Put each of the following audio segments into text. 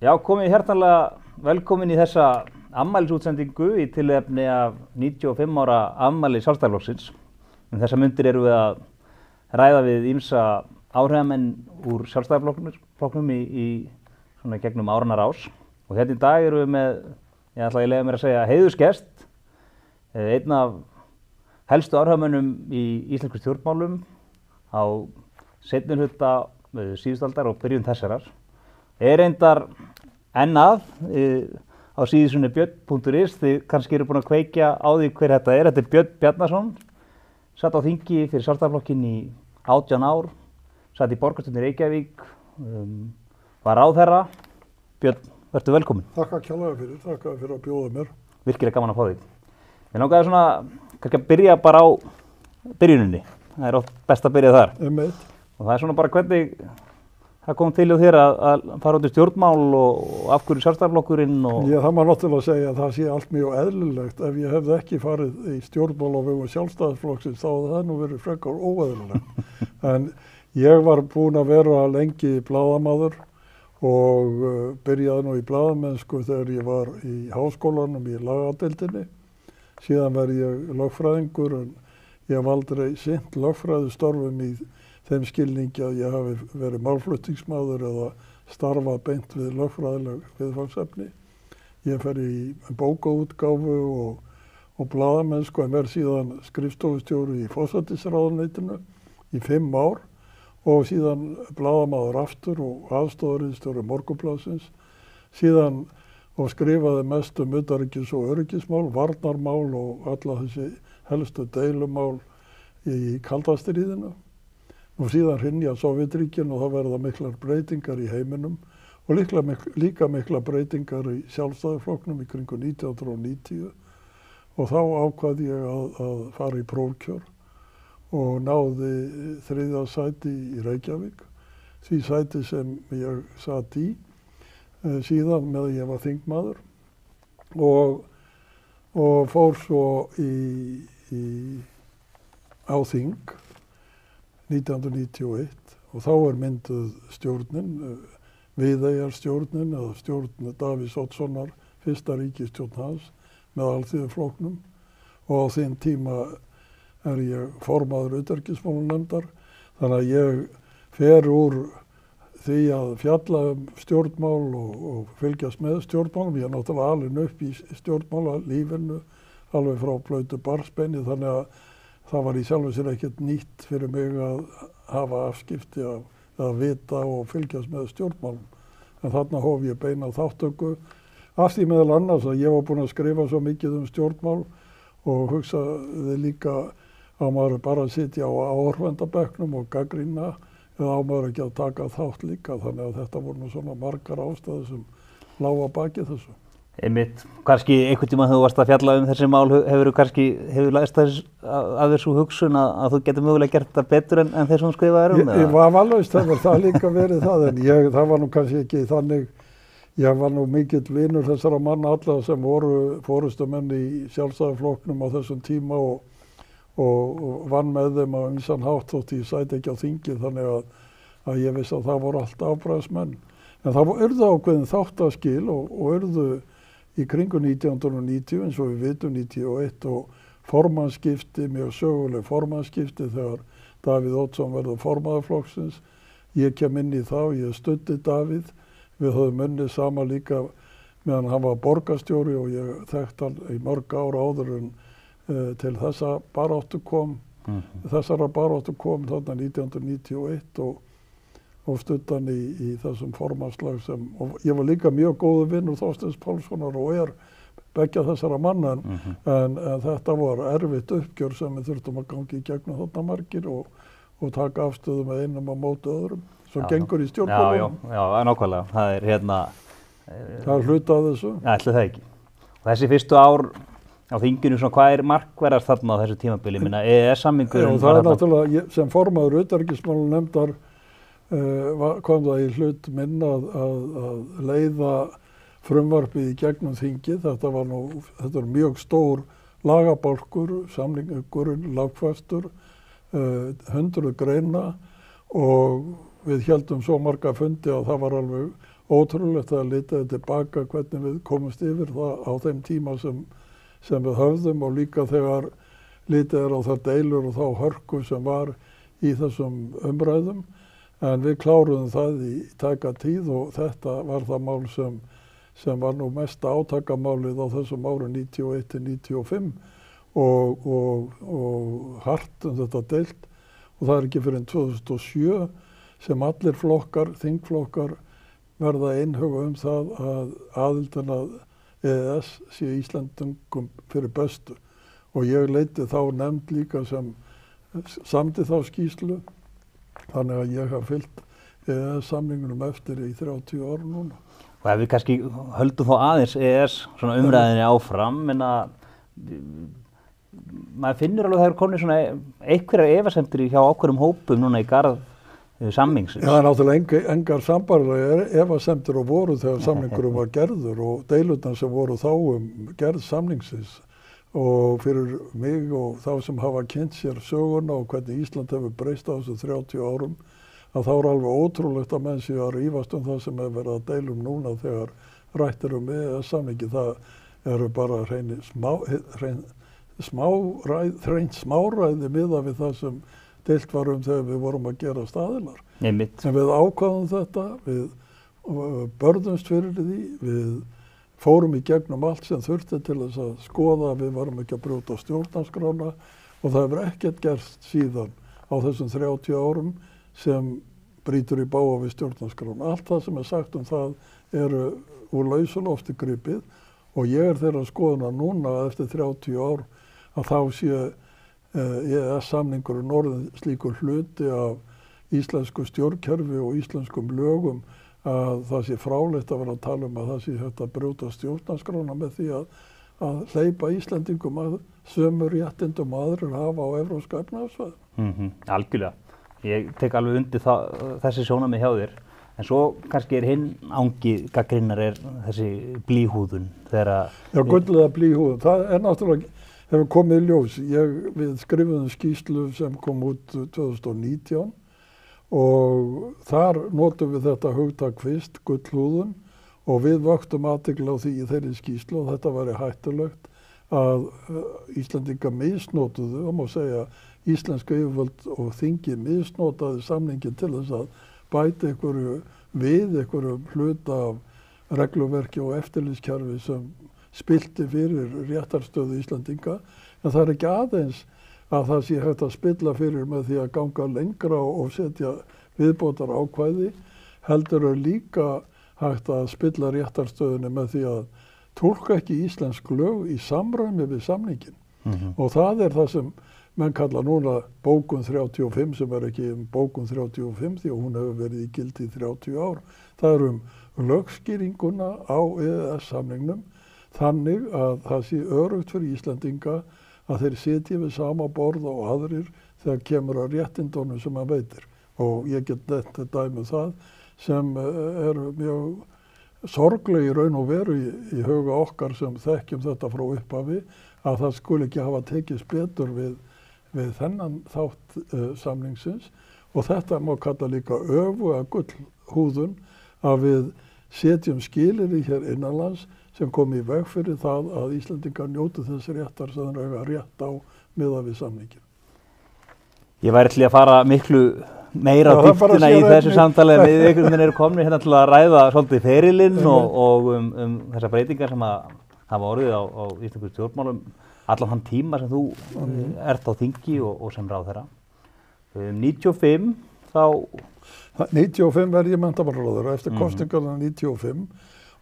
Já, komið hjartanlega velkomin í þessa afmælisútsendingu í tilefni af 95 ára afmæli Sjálfstæðisflokksins. Þessa mundir erum við að ræða við ýmsa áhrifamenn úr Sjálfstæðisflokknum í svona gegnum áranna rás. Og hérna í dag erum við með, ég ætla að leyfa mér að segja, heiðursgest, einn af helstu áhrifamönnum í íslensku stjórnmálum á seinni hluta síðustu aldar og byrjun þessarar. Reyndar enn á síðusunni björn.is, þið kannski eru búin að kveikja á því hver þetta er. Þetta er Björn Bjarnason, satt á þingi fyrir Sjálfstæðisflokkinn í 18 ár, satt í borgarstjórn í Reykjavík, var ráðherra. Björn, vertu velkomin. Þakka kærlega fyrir að bjóða mér. Virkilega gaman að fá þig. Mér langaði svona kannski að byrja bara á byrjuninni. Það er oft best að byrja þar. Og það er svona bara hvernig það kom til hjá þér að fara út í stjórnmál og af hverju Sjálfstæðisflokkurinn og... Já, það má náttúrulega segja að það sé allt mjög eðlilegt. Ef ég hefði ekki farið í stjórnmál á vegum Sjálfstæðisflokksins þá hefði það nú verið frekar óeðlilegt. En ég var búinn að vera lengi blaðamaður og byrjaði nú í blaðamennsku þegar ég var í háskólanum í lagadeildinni. Síðan var ég lögfræðingur en ég hef aldrei sinnt lögfræðistörfum í þeim skilningi að ég hafi verið málflutningsmaður eða starfað beint við lögfræðileg viðfangsefni. Ég fer í bókaútgáfu og blaðamennsku en verð síðan skrifstofustjóri í forsætisráðuneytinu í 5 ár og síðan blaðamaður aftur og aðstoðarritstjóri Morgunblaðsins. Síðan og skrifaði mest utanríkis- og öryggismál, varnarmál og alla þessi helstu deilumál í kalda stríðinu. Og síðan hrynja Sovétríkin og það verða miklar breytingar í heiminum og líka miklar breytingar í Sjálfstæðisflokknum í kringu 1990 og þá ákvað ég að fara í prófkjör og náði 3. sæti í Reykjavík, því sæti sem ég satt í síðan með að ég var þingmaður og fór svo á þing 1991 og þá mynduð stjórnin, Viðeyjarstjórnin eða stjórn Davíðs Oddssonar, fyrsta ríkisstjórn hans með Alþýðuflokknum og á þeim tíma er ég formaður utanríkismálanefndar þannig að ég fer úr því að fjalla stjórnmál og fylgjast með stjórnmálum. Ég er náttúrulega alinn upp í stjórnmálalífinu alveg frá blautu barnsbeini þannig að það var í sjálfu sér ekkert nýtt fyrir mig að hafa afskipti að vita og fylgjast með stjórnmálum. En þarna hóf ég beina þáttöku af því meðal annars að ég var búinn að skrifa svo mikið stjórnmál og hugsaði líka á maður bara að sitja á áhorfendabekknum og gagnrýna eða á maður ekki að taka þátt líka. Þannig að þetta voru nú svona margar ástæður sem lágu að baki þessu. Einmitt, kannski einhvern tíma þegar þú varst að fjalla þessi mál hefur læst að þessu hugsun að þú getur mögulega gert þetta betur en þeir sem þú skrifaðir Ég var vafalaust hefur það líka verið það en það var nú kannski ekki þannig, ég var nú mikill vinur þessara manna alla sem voru forystumenn í Sjálfstæðisflokknum á þessum tíma og vann með þeim á ýmsan hátt þótt ég sæti ekki á þingi þannig að ég vissi að það voru allt afbragðsmenn. En það urðu ákveðin þáttaskil og urðu í kringu 1990 eins og við vitum 91 og formannskipti, mjög söguleg formannskipti þegar Davíð Oddsson verður formaður flokksins. Ég kem inn í það og ég studdi Davíð. Við höfum unnið sama líka meðan hann var borgarstjóri og ég þekkt hann í mörg ár áður en til þessara baráttu kom þarna 1991 og studdan í þessum formannslag og ég var líka mjög góður vinnur Þorsteins Pálssonar og beggja þessara manna en þetta var erfitt uppgjör sem við þurftum að gangi í gegnum þarna margir og taka afstöðu með einum á móti öðrum sem gengur í stjórnmálum. Já, nákvæmlega. Það er hluti af þessu. Já, ætli það ekki. Og þessi fyrstu ár á þinginu, hvað er markverðast þarna á þessu tímabili? EES-samningurinn? Já, það er náttúrulega sem formaður utanríkismálanefndar kom það í hlut minn að leiða frumvarpið í gegnum þingið. Þetta er mjög stór lagabálkur, samningurinn lagfastur, 100 greina og við héldum svo marga fundi að það var alveg ótrúlegt að lita tilbaka hvernig við komumst yfir það á þeim tíma sem við höfðum og líka þegar litið á það deilur og þá hörku sem var í þessum umræðum. En við kláruðum það í tæka tíð og þetta var það mál sem var nú mesta átakamálið á þessum árum 91-95 og hart þetta deilt. Og það ekki fyrir 2007 sem allir flokkar, þingflokkar verða einhuga það að aðildin að EES sé Íslandingum fyrir bestu. Og ég leiti þá nefnd líka sem samdi þá skýrslu. Þannig að ég haf fylgt EES-samningunum eftir í 30 ár núna. Og ef við kannski höldum þá aðeins EES svona umræðinni áfram, en maður finnur alveg að það eru komin svona einhverjar efasemdir hjá ákveðnum hópum núna í garð samningsins. Já, náttúrulega engar sambarlega efasemdir og voru þegar samningurum var gerður og deilurnar sem voru þá gerð samningsins. Og fyrir mig og þá sem hafa kynnt sér söguna og hvernig Ísland hefur breyst á þessu 30 árum, að þá alveg ótrúlegt að menn sé að rífast það sem hefur verið að deilum núna þegar rættir EES-samningi. Það eru bara smáræði miðað við það sem deilt var þegar við vorum að gera aðilar. Einmitt. En við ákváðum þetta, við börðumst fyrir því, við fórum í gegnum allt sem þurfti til þess að skoða að við varum ekki að brjóta stjórnarskrána og það hefur ekkert gerst síðan á þessum 30 árum sem brýtur í bága við stjórnarskrána. Allt það sem sagt það eru úr lausu lofti gripið og ég þeirra skoðuna núna eftir 30 ár að þá sé EES-samningurinn orðinn slíkur hluti af íslensku stjórnkerfi og íslenskum lögum að það sé frálegt að vera að tala að það sé hægt að brjóta stjórnarskrána með því að hleypa Íslendingum að sömu réttindum aðrir hafa á evrópska efnahagssvæðinu. Algjörlega. Ég tek alveg undir þessi sjónarmið hjá þér. En svo kannski hinn angi gagnrýnar þessi blýhúðun. Já, gulllega blýhúðun. Það náttúrulega hefur komið í ljós. Við skrifuðum skýrslu sem kom út 2019 og þar notum við þetta hugtak fyrst, gullhúðun, og við vöktum athygli á því í þeirri skýrslu og þetta væri hættulegt að Íslendingar misnotuðu, það má segja íslenska yfirvöld og þingi misnotaði samningin til þess að bæta einhverju hluta af regluverki og eftirlitskerfi sem spillti fyrir réttarstöðu Íslendinga, en það ekki aðeins að það sé hægt að spilla fyrir með því að ganga lengra og setja viðbótar ákvæði, heldur líka hægt að spilla réttarstöðunni með því að túlka ekki íslensk lög í samræmi við samningin. Og það það sem menn kalla núna bókun 35 sem ekki bókun 35 því að hún hefur verið í gildi í 30 ár. Það lögskýringuna á EES-samningnum þannig að það sé örugt fyrir Íslendinga að þeir sitji við sama borð og aðrir þegar kemur að réttindunum sem hann veitir. Og ég get þetta dæmi það sem mjög sorgleg í raun og veru í huga okkar sem þekkjum þetta frá upphafi að það skuli ekki hafa tekist betur við þennan þátt samningsins. Og þetta má kalla líka öfuga gullhúðun að við setjum skilyrði hér innanlands sem kom í veg fyrir það að Íslendingar njótu þessi réttar sem þeir eiga rétt á miðað við samningin. Ég væri til að fara miklu meira á dýptina í þessu samtali en við einhvern veginn komnir hérna til að ræða svolítið ferilinn og þessar breytingar sem hafa orðið á íslenskum stjórnmálum allan þann tíma sem þú ert á þingi og sem ráðherra. 95 verð ég menntamálaráðherra eftir kosningarnar 95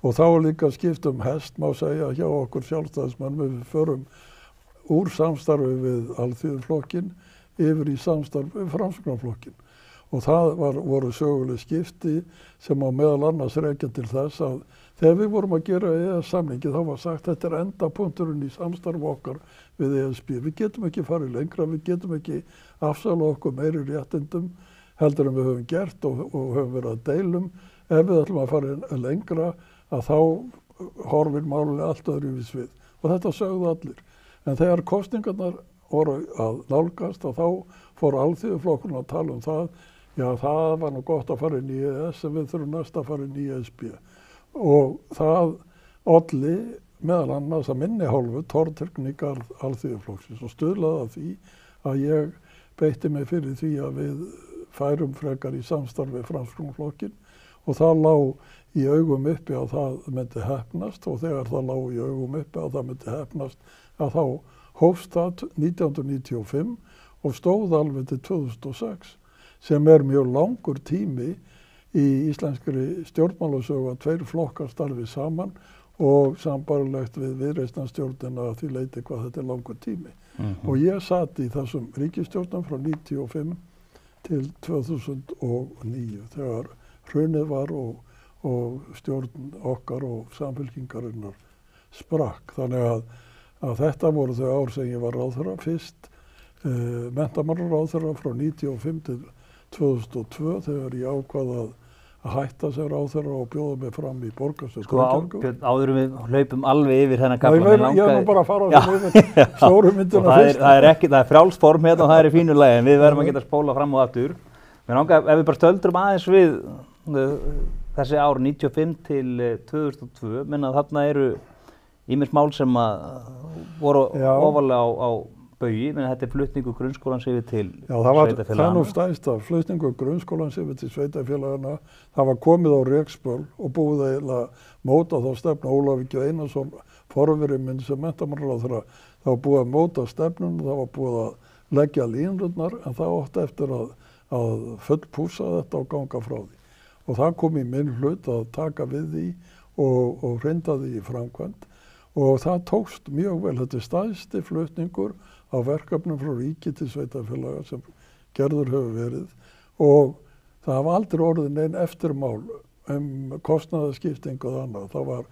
og þá líka skipt hest, má segja, hjá okkur sjálfstæðismönnum. Við förum úr samstarfi við Alþýðuflokkinn yfir í samstarfi við Framsóknarflokkinn. Og það voru söguleg skipti sem á meðal annars rekja til þess að þegar við vorum að gera EES-samningi þá var sagt að þetta endapunkturinn í samstarfi okkar við ESB. Við getum ekki farið lengra, við getum ekki afsala okkur meiri réttindum heldur en við höfum gert og höfum verið að deilum. Ef við ætlum að fara lengra að þá horfir máli allt öðruvísi við. Og þetta sögðu allir. En þegar kosningarnar voru að nálgast og þá fór Alþýðuflokkurinn að tala það, Já, það var nú gott að fara inn í EES en við þurfum næst að fara inn í ESB. Og það olli meðal annars að minni hálfu tortryggni í garð Alþýðuflokksins og stuðlaði að því að ég beitti mig fyrir því að við færum frekar í samstarfi Framsóknarflokkinn og það lá í augum uppi að það myndi heppnast og þegar það lá í augum uppi að það myndi heppnast að þá hófst það 1995 og stóð alveg til 2006 sem mjög langur tími í íslenskri stjórnmálasögu að tveir flokkar starfi saman og sambarlegt við Viðreisnarstjórnina að því leyti hvað þetta langur tími. Og ég sat í þessum ríkisstjórnum frá 95 til 2009 þegar hrunið var og stjórn okkar og samfylkingarinnar sprakk. Þannig að þetta voru þau ár sem ég var ráðherra fyrst, menntamálaráðherra frá 95 til 2002 þegar ég ákvað að hætta sem ráðherra og bjóða mig fram í borgarstjórn. Björn, áður við hlaupum alveg yfir þennan kafla. Ég er nú bara að fara yfir stóru myndina fyrst. Það er frjálst form hérna og það er í fínu lagi en við verðum að geta spóla fram og aftur. Mér langar, ef við bara stöldrum aðeins við þessi ár 95 til 2002, menn að þarna eru ýmis mál sem voru ofarlega á baugi, menn þetta er flutningur grunnskólans yfir til sveitarfélagana. Það er nú stærsta, flutningur grunnskólans yfir til sveitarfélagana. Það var komið á rekspöl og búið að móta þá stefnu Ólafur G. Einarsson, forveri minn sem menntamálaráðherra. Það var búið að móta stefnun, það var búið að leggja línurnar en það átti eftir að fullpússa þetta og ganga frá því. Og það kom í minn hlut að taka við því og hrinda því í framkvæmd. Og það tókst mjög vel, þetta er stærsti flutningur á verkefnum frá ríki til sveitarfélaga sem gerður hefur verið og það hafa aldrei orðið nein eftirmál kostnaðarskipting og annað. Það var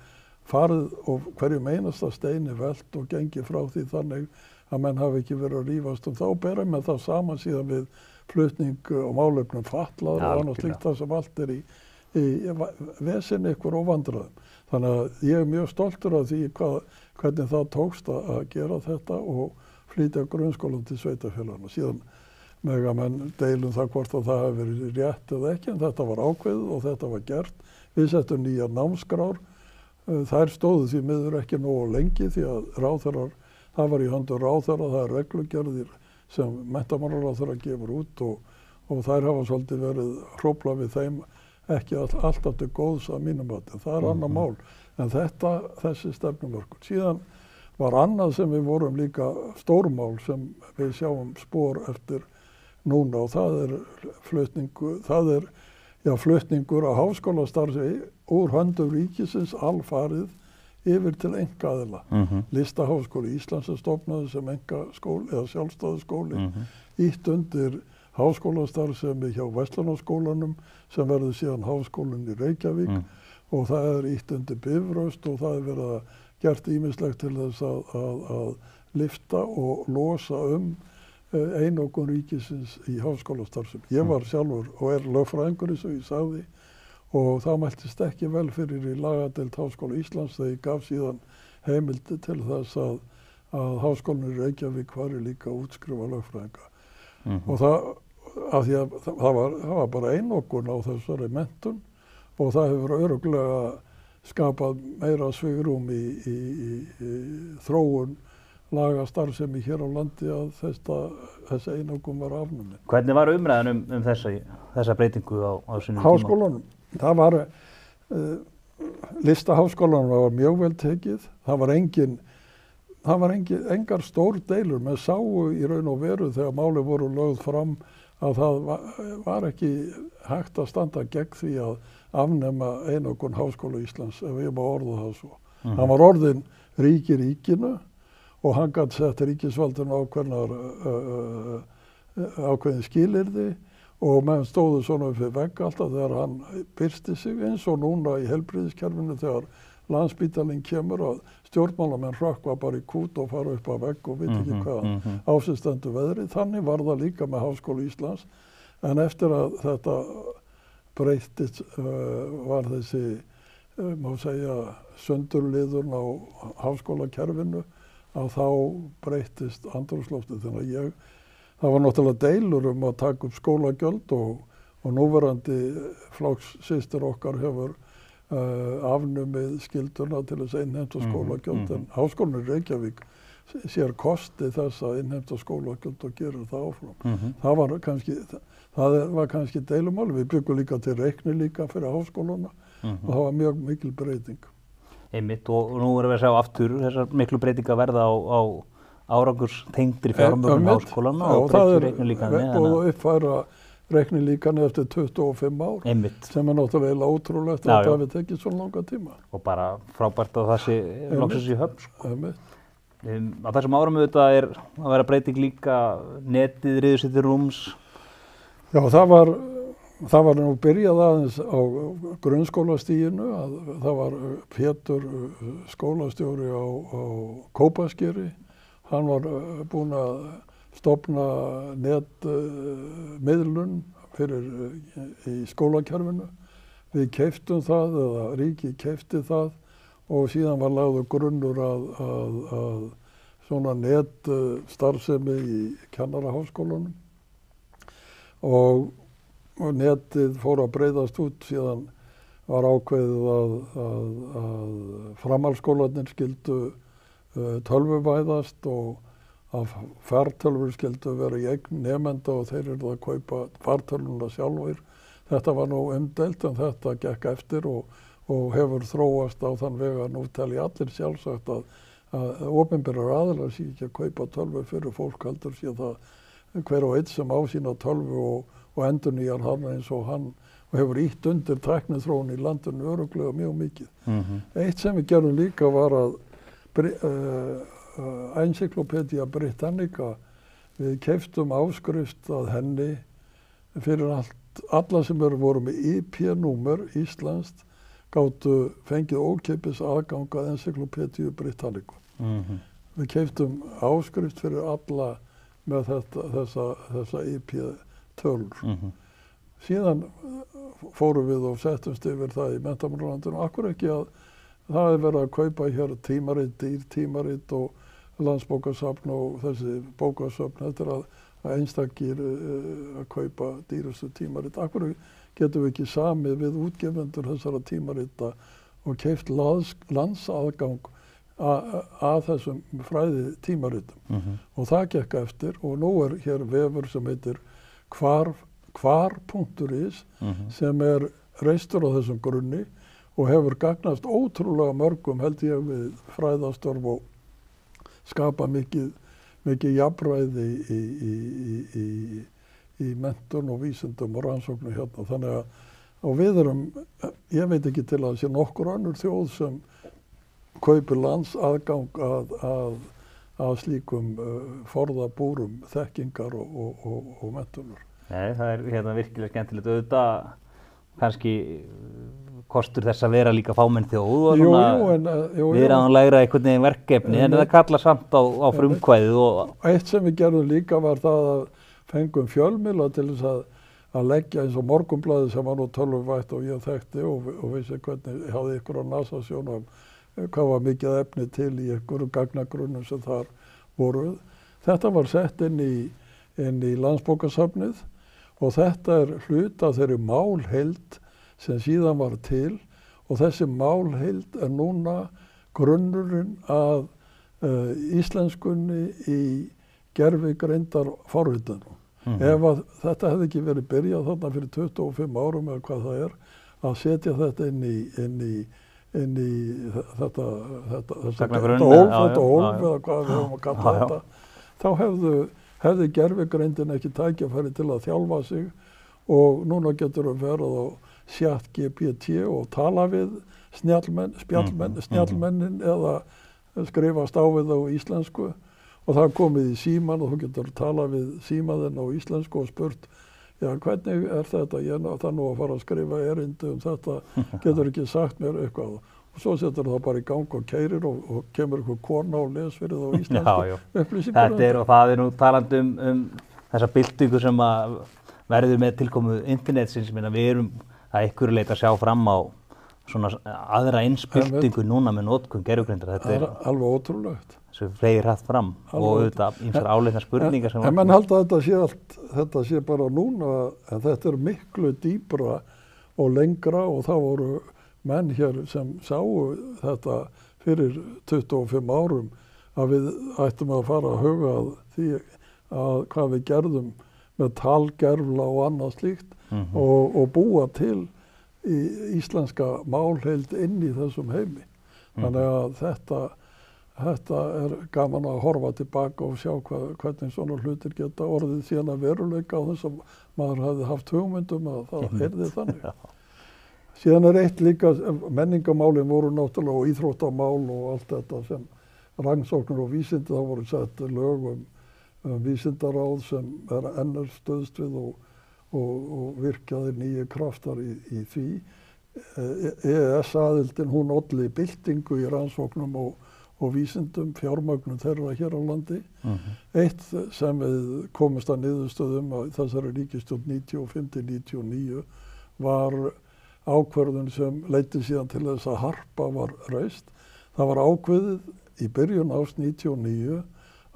farið og hverjum einasta steini velt og gengið frá því þannig að menn hafi ekki verið að rífast þá berum við það saman síðan við flutning og málefnum fatlaðra og annað slíkt það sem allt er í vesinni ykkur og vandræðum. Þannig að ég mjög stoltur af því hvernig það tókst að gera þetta og flytja grunnskólan til sveitarfélagana. Síðan mega menn deilum það hvort að það hefur verið rétt eða ekki en þetta var ákveðið og þetta var gert. Við settum nýjar námskrár. Þær stóðu því miður ekki nógu lengi því að ráðherrar, það var í höndum ráðherra, það er reglugerðir sem menntamálaráðherra gefur út og þær hafa svolítið verið hróflað við þeim ekki alltaf til góðs að mínum mati. Það er annað mál en þessi stefnumörkun. Síðan var annað sem við vorum líka stórmál sem við sjáum spor eftir núna og það er flutningur á háskólastarfi úr höndum ríkisins alfarið yfir til einkaaðila. Listaháskóli Íslands er stofnaður sem einkaskóli eða sjálfstæður skóli. Ítt undir háskólastarfsemi hjá Verslunarskólanum sem verður síðan háskólinn í Reykjavík og það er ítt undir Bifröst og það er verið að gert ýmislegt til þess að lyfta og losa einokun ríkisins í háskólastarfsemi. Ég var sjálfur og lögfræðingur eins og ég sagði og það mæltist ekki vel fyrir í lagadeild Háskóla Íslands þegar ég gaf síðan heimildi til þess að háskólinn í Reykjavík fari líka að útskrifa lögfræðinga. Og það var bara einokun á þessari menntun og það hefur örugglega skapað meira svigrúm í þróun lagastarfsemi hér á landi að þessi einokun var afnumin. Hvernig var umræðan þessa breytingu á sínum tíma? Háskólanum, það var listaháskólanum var mjög vel tekið. Það var engar stór deilur, menn sáu í raun og veru þegar máli voru lögð fram að það var ekki hægt að standa gegn því að afnema einokun Háskóla Íslands, ef ég má orða það svo. Hann var orðinn rík í ríkinu og hann gat sett ríkisvaldinu ákveðin skilyrði og menn stóðu svona upp við vegg alltaf þegar hann birti sig eins og núna í heilbrigðiskerfinu þegar Landspítalinn kemur að stjórnmálamenn hrökkva bara í kút og fara upp að vegg og veit ekki hvað ásistendu veðrið. Þannig var það líka með Háskóla Íslands en eftir að þetta breyttist var þessi, má segja, sundurliðun á háskólakerfinu að þá breyttist andrúmsloftið. Þannig að það var náttúrulega deilur að taka upp skólagjöld og núverandi flokkssystir okkar hefur afnumið skylduna til þess að innheimta skólagjöld, en Háskólinn í Reykjavík sér kosti þess að innheimta skólagjöld og gerir það áfram. Það var kannski deilumál. Við byggum líka til reiknilíkan fyrir háskólana og það var mjög mikil breyting. Einmitt, og nú erum við að sjá aftur þessar miklu breytingar verða á árangurstengdri fjármögnun háskólana og breyttu reiknilíkani. Og uppfæra reiknilíkani eftir 25 ár, sem náttúrulega ótrúlegt að það hafi tekið svo langa tíma. Og bara frábært að það sé loksins í höfn. Á þessum árum auðvitað er að vera breyting líka, netið ryður sér til rúms. Já, það var nú byrjað aðeins á grunnskólastiginu, það var Pétur skólastjóri á Kópaskeri, hann var búinn að stofna netmiðlun í skólakerfinu. Við keyptum það, eða ríkið keypti það, og síðan var lagður grunnur að svona netstarfsemi í kennaraháskólanum. Og netið fór að breiðast út, síðan var ákveðið að framhaldsskólarnir skyldu tölvuvæðast og að fartölvur skyldu vera í eign nemenda og þeir eru að kaupa fartölvuna sjálfir. Þetta var nú umdeilt, en þetta gekk eftir og hefur þróast á þann veg að nú telja allir sjálfsagt að opinberar aðilar sé ekki að kaupa tölvur fyrir fólk, heldur sé það hver og einn sem á sína tölvu og endurnýjar hann eins og hann og hefur ýtt undir tækniþróun í landinu örugglega mjög mikið. Eitt sem við gerðum líka var að Encyclopedia Britannica, við keyptum áskrift að henni fyrir alla sem voru með IP-númer íslenskt gátu fengið ókeypis aðgang að Encyclopedia Britannica. Við keyptum áskrift fyrir alla með þessa IP-tölur. Síðan fórum við og settumst yfir það í menntamálaráðuneytinu. Akkur ekki að það er verið að kaupa hér tímarit, dýrtímarit og landsbókasafn og þessi bókasafn. Þetta er að einstakir að kaupa dýrustu tímarit. Akkur getum við ekki samið við útgefendur þessara tímarita og keypt landsaðgang að þessum fræði tímaritum. Og það gekk eftir og nú er hér vefur sem heitir hvar.is sem er reistur á þessum grunni og hefur gagnast ótrúlega mörgum, held ég, við fræðastörf og skapa mikið jafnræði í menntun og vísindum og rannsóknum hérna. Þannig að við erum, ég veit ekki til að sé nokkur önnur þjóð sem kaupir landsaðgang að slíkum forðabúrum þekkingar og menntunar. Nei, það er hérna virkilega skemmtilegt. Auðvitað kannski kostur þess að vera líka fámenn þjóð og svona viðráðanlegra einhvern veginn verkefni, en það kallar samt á frumkvæðið. Eitt sem við gerðum líka var það að fengum fjölmiðla til þess að leggja eins og Morgunblaðið sem var nú tölvuvætt og ég þekkti og vissi hvernig hafði ykkur á NASA-sjón hvað var mikið efni til í ykkur gagnagrunnum sem þar voru. Þetta var sett inn í Landsbókasafnið og þetta er hluti af þeirri málheild sem síðan var til og þessi málheild er núna grunnurinn að íslenskunni í gervigreindar forritunum. Ef þetta hefði ekki verið byrjað þarna fyrir 25 árum eða hvað það er, að setja þetta inn í þetta hólf eða hvað við höfum að kalla þetta, þá hefði gervigreindin ekki tækifæri til að þjálfa sig og núna getur við verið á ChatGPT og tala við snjallmennin eða skrifast á við á íslensku og það er komið í síman og þú getur tala við símaðinn á íslensku og spurt hvernig er þetta, ég það nú að fara að skrifa erindi þetta, getur ekki sagt mér eitthvað og svo setur það bara í gang og keyrir og kemur einhver kona og les fyrir það á íslensku upplýsingar. Þetta og það er nú talandi þessa byltingu sem að verður með tilkomu internetsins, við erum að einhverju leyti að sjá fram á svona aðra einsbyltingu núna með notkun gervigreindar. Þetta er alveg ótrúlegt. sem fleiri hratt fram og auðvitað ýmsar áleitnar spurningar sem En menn halda að þetta sé bara núna, en þetta miklu dýpra og lengra og það voru menn hér sem sáu þetta fyrir 25 árum að við ættum að fara að huga að því að hvað við gerðum með talgervla og annað slíkt og búa til í íslenska málheild inn í þessum heimi. Þannig að þetta gaman að horfa tilbaka og sjá hvernig svona hlutir geta orðið síðan að veruleika á þess að maður hafði haft hugmyndum að það yrði þannig. Síðan eitt líka, menningamálin voru náttúrulega og íþróttamál og allt þetta sem rannsóknir og vísindi, þá voru sett lög vísindaráð sem enn stöðst við og virkaði nýju kraftar í því. EES-aðildin, hún olli byltingu í rannsóknum og vísindum, fjármögnun þeirra hér á landi. Eitt sem við komumst að niðurstöðum að þessari ríkisstjórn 95-99 var ákvörðun sem leiddi síðan til þess að Harpa var reist. Það var ákveðið í byrjun árs 99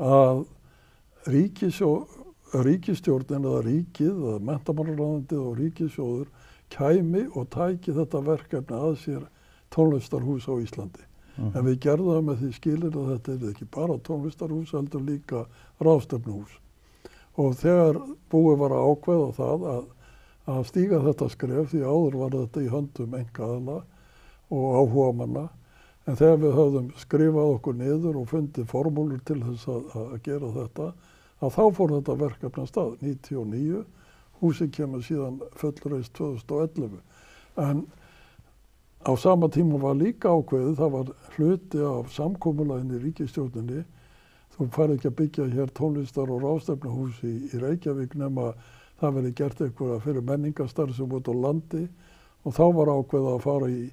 að ríkisstjórnin eða ríkið, eða menntamálaráðuneytið og ríkissjóður kæmi og tæki þetta verkefni að sér tónlistarhús á Íslandi. En við gerðum það með því skilir að þetta ekki bara tónlistarhús, heldur líka ráðstefnuhús. Og þegar búið var að ákveða það að stíga þetta skref, því áður var þetta í höndum einkaaðila og áhugamanna, en þegar við höfðum skrifað okkur niður og fundið formúlur til þess að gera þetta, að þá fór þetta verkefni af stað 99, húsið kemur síðan fullreist 2011. En á sama tíma var líka ákveðið, það var hluti af samkomulaginu í ríkisstjórninni. Þú færð ekki að byggja hér tónlistar- og ráðstefnuhús í Reykjavík nema það verið gert eitthvað fyrir menningarstarfsemi út á landi og þá var ákveðið að fara í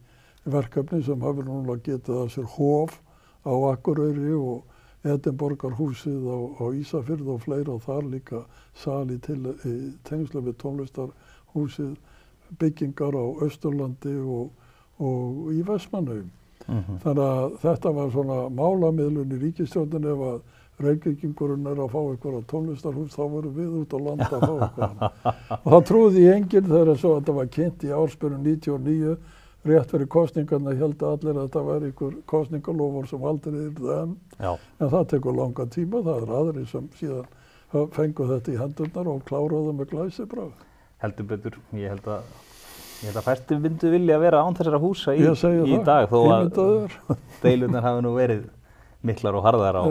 verkefni sem hafi núna getið að sér Hof á Akureyri og Edinborgarhúsið á Ísafirði og fleira og þar líka sali í tengslu við tónlistarhúsið, byggingar á Austurlandi og í Vestmannaeyjum. Þannig að þetta var svona málamiðlun í ríkisstjórninni ef að Reykvíkingurinn að fá eitthvað tónlistarhús, þá vorum við út á land að fá eitthvað. Og það trúði enginn þegar svo að þetta var kynnt í ársbyrjun 99, rétt fyrir kosningarna héldu allir að þetta væri einhver kosningalofur sem aldrei yrði enn. En það tekur langa tíma, það aðrir sem síðan fengu þetta í hendurnar og kláruðu með glæsibrag. Heldur betur, ég held að fæstir myndu vilja vera án þessara húsa í dag, þó að deilurnar hafi nú verið miklar og harðar á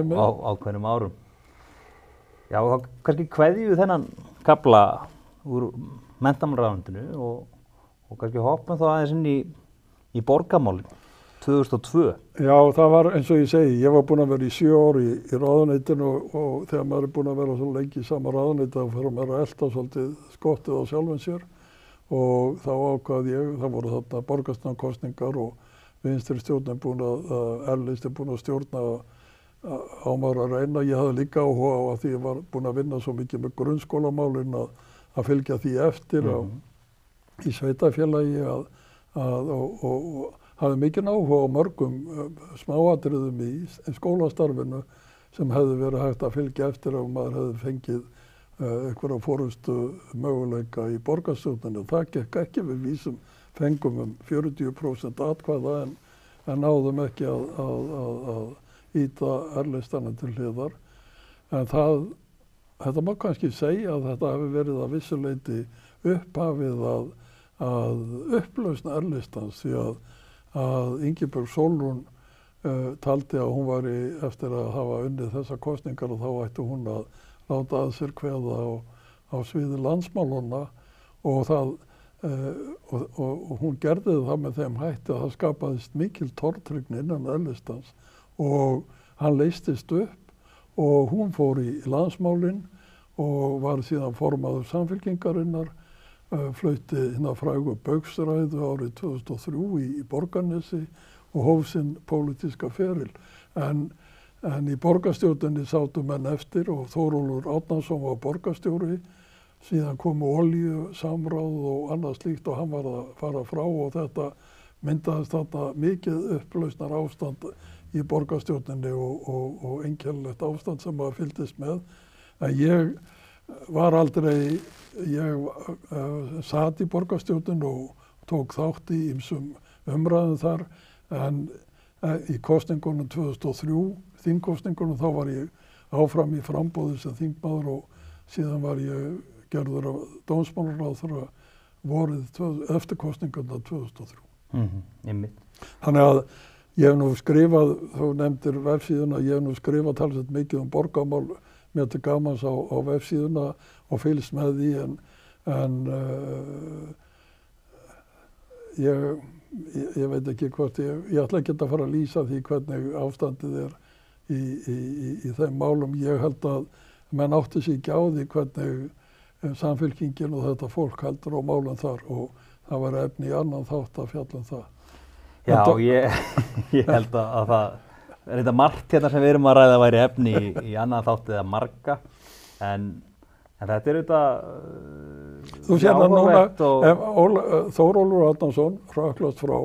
ákveðnum árum. Já, þá kannski kveðjum við þennan kafla úr menntamálaráðuneytinu og kannski hoppum þá aðeins inn í borgarmálin 2002. Já, það var eins og ég segi, ég var búinn að vera í 7 ár í ráðuneytinu og þegar maður búinn að vera svo lengi í sama ráðuneyti þá fyrir maður að elta svolítið skottið á sjálfum sér og þá ákvað ég, það voru þarna borgarstjórnarkosningar og vinstri stjórnin búinn L-listi búinn að stjórna á maður að reyna. Ég hafði líka áhuga á að því ég var búinn að vinna svo mikið með grunnskólamálin að fylgja því eftir í sveitafélagi og hafði mikinn áhuga á mörgum smáatriðum í skólastarfinu sem hefði verið hægt að fylgja eftir ef maður hefði fengið einhverja forystu möguleika í borgarstjórninni. Það gekk ekki, við vísum fengum 40% atkvæða en náðum ekki að ýta R-listanum til hliðar. En þetta má kannski segja að þetta hefði verið að vissu leyti upphafið að upplausna R-listans því að Ingibjörg Sólrún taldi að hún væri eftir að hafa unnið þessar kosningar og þá ætti hún að láta að sér kveða á sviði landsmálana og hún gerði það með þeim hætti að það skapaðist mikil tortryggni innan R-listans og hann leystist upp og hún fór í landsmálin og var síðan formaður Samfylkingarinnar, flautti hina frægu Baugsræðu árið 2003 í Borgarnesi og hóf sinn pólitíska feril. En í borgarstjórninni sátu menn eftir og Þórólfur Árnason var borgarstjóri, síðan komu olíusamráð og annað slíkt og hann var að fara frá og þetta myndaðist þetta mikið upplausnar ástand í borgarstjórninni og einkennilegt ástand sem maður fylgdist með. En ég var aldrei, ég sat í borgarstjórninni og tók þátt í ýmsum umræðum þar, en í kosningunum 2003, þingkosningunum, þá var ég áfram í framboði sem þingmaður og síðan var ég gerður af dómsmálaráðherra vorið eftir kosningunna 2003. Þannig að ég hef nú skrifað, þú nefndir vefsíðuna, ég hef nú skrifað talsveit mikið borgarmál mér til gamans á vefsíðuna og fylgst með því, en ég veit ekki hvort ég ætla ekki að fara að lýsa því hvernig ástandið í þeim málum. Ég held að menn átti sig ekki á því hvernig Samfylkingin og þetta fólk heldur á málum þar, og það var efni í annan þátt að fjalla það. Já, ég held að það er þetta margt hérna sem við erum að ræða að væri efni í annan þátt eða marga, en þetta er þú sér það núna, Þórólfur Árnason hrökklast frá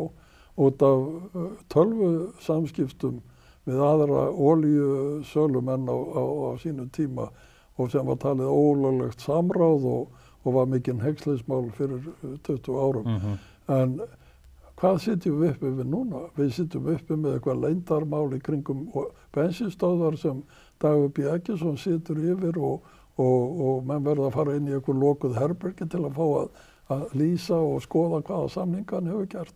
út af tölvusamskiptum við aðra olíusölumenn á sínum tíma, og sem var talið ólöglegt samráð og var mikinn hneykslausmál fyrir 20 árum. En hvað sitjum við uppi við núna? Við sitjum uppi með eitthvað leyndarmál í kringum bensinstöðvar sem Dagur B. Eggertsson situr yfir, og menn verða að fara inn í eitthvað lokuð herbergi til að fá að lýsa og skoða hvaða samninga hann hefur gert.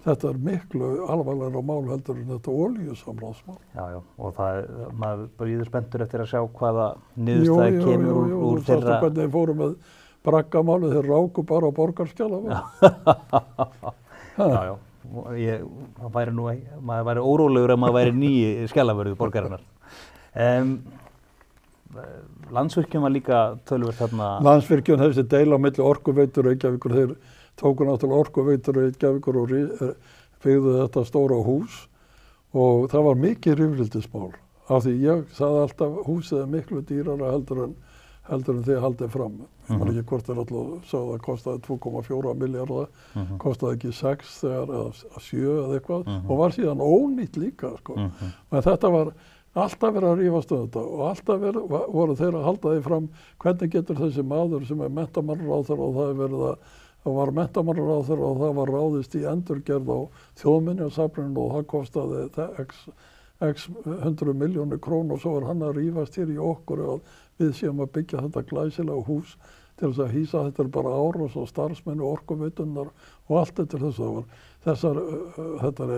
Þetta er miklu alvarlegra mál heldur en þetta olíusamráðsmál. Já, og maður bíður spenntur eftir að sjá hvaða niðurstaða kemur úr þeirra. Þú hvernig þeir fóru með braggamálið, þeir ráku bara á Borgarskjálfanda. Maður væri órólegur ef maður væri nýi Skjalavörður borgarinnar. Landsvirkjun var líka töluvert þarna. Landsvirkjun, þessi deila á milli Orkuveitur Reykjavíkur, þeir tóku náttúrulega Orkuveitur Reykjavíkur og byggðu þetta stóra hús, og það var mikið rifrildismál, af því ég sagði alltaf húsið er miklu dýrara heldur en þið haldið fram. Ég man ekki hvort þeir alltaf sagði að það kostaði 2,4 milljarða, kostaði ekki 6 eða 7 eða eitthvað, og var síðan ónýtt líka, sko. En þetta var alltaf verið að rífast um þetta, og alltaf voru þeir að halda því fram hvernig getur þessi maður sem er menntamálaráðherra, og það var menntamálaráðherra og það var ráðist í endurgerð á Þjóðminjasafninu og það kostaði x 100 milljónir króna, og svo var hann að rífast hér í okkur að við séum að byggja þetta glæsilega hús til þess að hýsa. Þetta er bara árás á starfsmenn og Orkuveitunnar og allt eftir þessu. Þetta er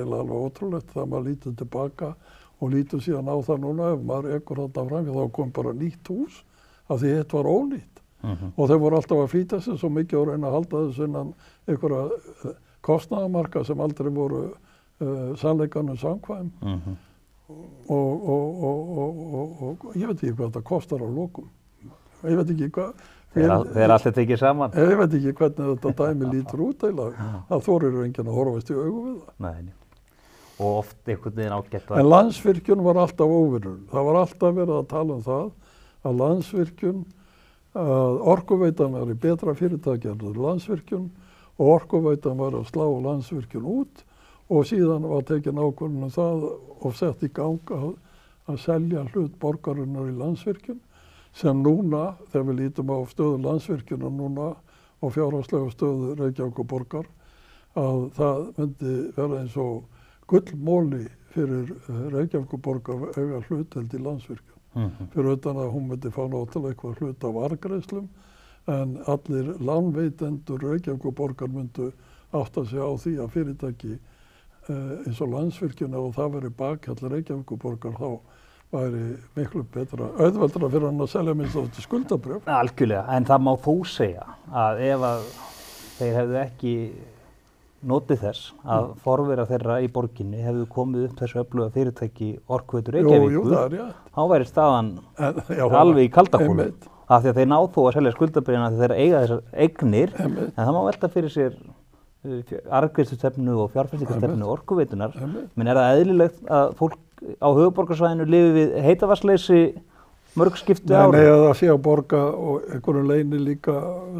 eiginlega alveg ótrúlegt þegar maður lítur tilbaka og lítur síðan á það núna. Ef maður ekkur þetta fram, þá kom bara nýtt hús af því hitt var ónýtt. Og þeir voru alltaf að flýta sig svo mikið og reyna að halda þessu innan einhverja kostnaðarmarka sem aldrei voru sannleikanum samkvæm. Og ég veit ekki hvað þetta kostar á lokum. Ég veit ekki hvað. Þeir allir tekið saman. Ég veit ekki hvernig þetta dæmi lítur út eiginlega. Það þorir enginn að horfast í augu við það. Nei. Og oft einhvern veginn ágætt. En Landsvirkjun var alltaf óvinnur. Það var alltaf verið að tala um það að Landsvirkjun, Orkuveitan var í betra fyrirtæki en Landsvirkjun, og Orkuveitan var að slá Landsvirkjun út, og síðan var tekin ákvörðun um það og sett í gang að selja hlut borgarinnar í Landsvirkjun, sem núna, þegar við lítum á stöðu Landsvirkjunar núna og fjárhagslega stöðu Reykjavíkurborgar, að það myndi vera eins og gullmóli fyrir Reykjavíkurborgar eiga hlutdeild í Landsvirkjun. Fyrir utan að hún myndi fá náttúrulega eitthvað hlut af arðgreiðslum, en allir lánveitendur Reykjavíkurborgar myndu átta sig á því að fyrirtæki eins og Landsvirkjun, og það veri bakhjall Reykjavíkurborgar, þá væri miklu betra, auðveldara fyrir hann að selja minnst á þetta skuldabréf. Algjörlega, en það má þó segja að ef að þeir hefðu ekki notið þess að forvera þeirra í borginni hefðu komið upp þessu öfluga fyrirtæki Orkuveitu Reykjavíkur, þá væri staðan alveg í kaldakólu, af því að þeir ná þó að selja skuldabréfin af því þeir eiga þessar eignir, en það má velta fyrir sér arðgreiðslustefnu og fjárfestingarstefnu Orkuveitunar. Men er það eðlilegt að fólk á höfuðborgarsvæðinu lifi við heitavatnsleysi mörg skipti ári? Nei, að það sé að borga og einhverjum leyni líka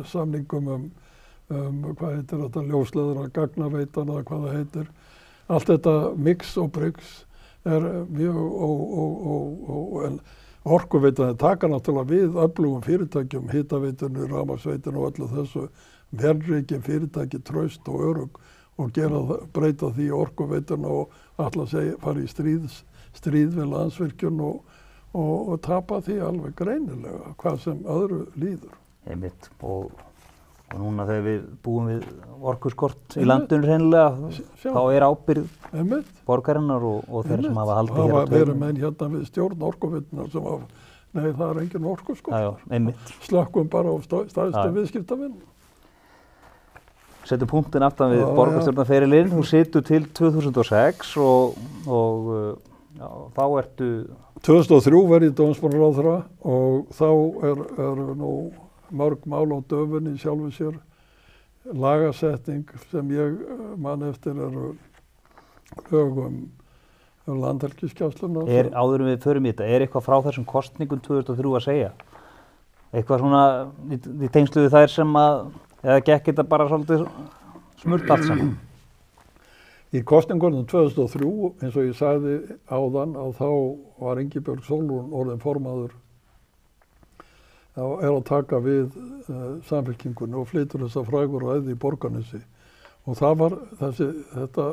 samningum hvað heitir þetta, ljósleiðara, gagnaveitan eða hvað það heitir. Allt þetta mix og bryggs mjög en orkuveitan taka náttúrulega við öflugum fyrirtækjum, hitaveitunni, rafmagnsveitinu og öllu þessu velríki fyrirtæki, traust og örugg og breyta því orkuveituna og fara í stríð við Landsvirkjun og tapa því alveg greinilega hvað sem öðru líður. Einmitt. Og núna þegar við búum við orkuskort í landinu hreinlega, þá ábyrgð borgarinnar og þeirra sem hafa haldið hér á Það verið menn hérna við stjórn orkuveitunar sem nei, það engin orkuskort. Já, einmitt. Slökkum bara á stærstu viðskiptavinn. Settum punktinn aftan við borgarstjórnarferilinn. Þú situr til 2006 og þá ertu... 2003 verið ég dómsmálaráðherra og þá eru nú mörg mál á döfunni sjálfu sér. Lagasetning sem ég man eftir eru lögum landhelgisgæsluna. Áður en við förum í þetta, eitthvað frá þessum kosningum 2003 að segja? Eitthvað svona í tengslu við þær sem eða gekk þetta bara svolítið smurt allt saman? Í kosningunum 2003, eins og ég sagði áðan, að þá var Ingibjörg Sólrún orðin formaður að taka við Samfylkingunni og flytur þessa fræguræði í Borgarnesi. Og það var þetta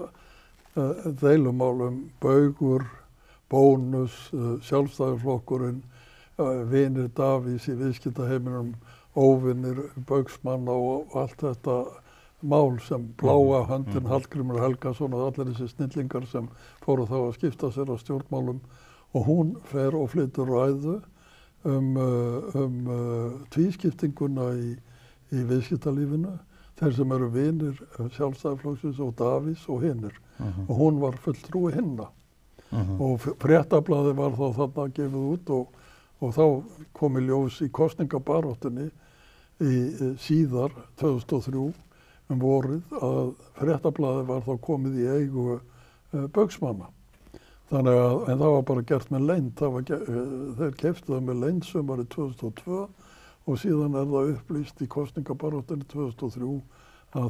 deilumál Baugur, Bónus, Sjálfstæðisflokkurinn, vinir Davís í viðskiptaheiminum, óvinir Baugsmanna og allt þetta mál sem Bláa höndin, Hallgrímur Helgason og allir þessi snillingar sem fóru þá að skipta sér á stjórnmálum og hún fer og flytur ræðu tvískiptinguna í viðskiptalífinu, þeir sem eru vinir Sjálfstæðisflokksins og Davís og hinnir. Og hún var fulltrúi hinna. Og Fréttablaðið var þá þarna gefið út og þá kom í ljós í kosningabaráttunni síðar 2003 vorið að Fréttablaðið var þá komið í eigu Baugsmanna. Þannig en það var bara gert með leynd, þeir keyptu það með leynd sumarið 2002 og síðan það upplýst í kosningabaráttunni 2003 að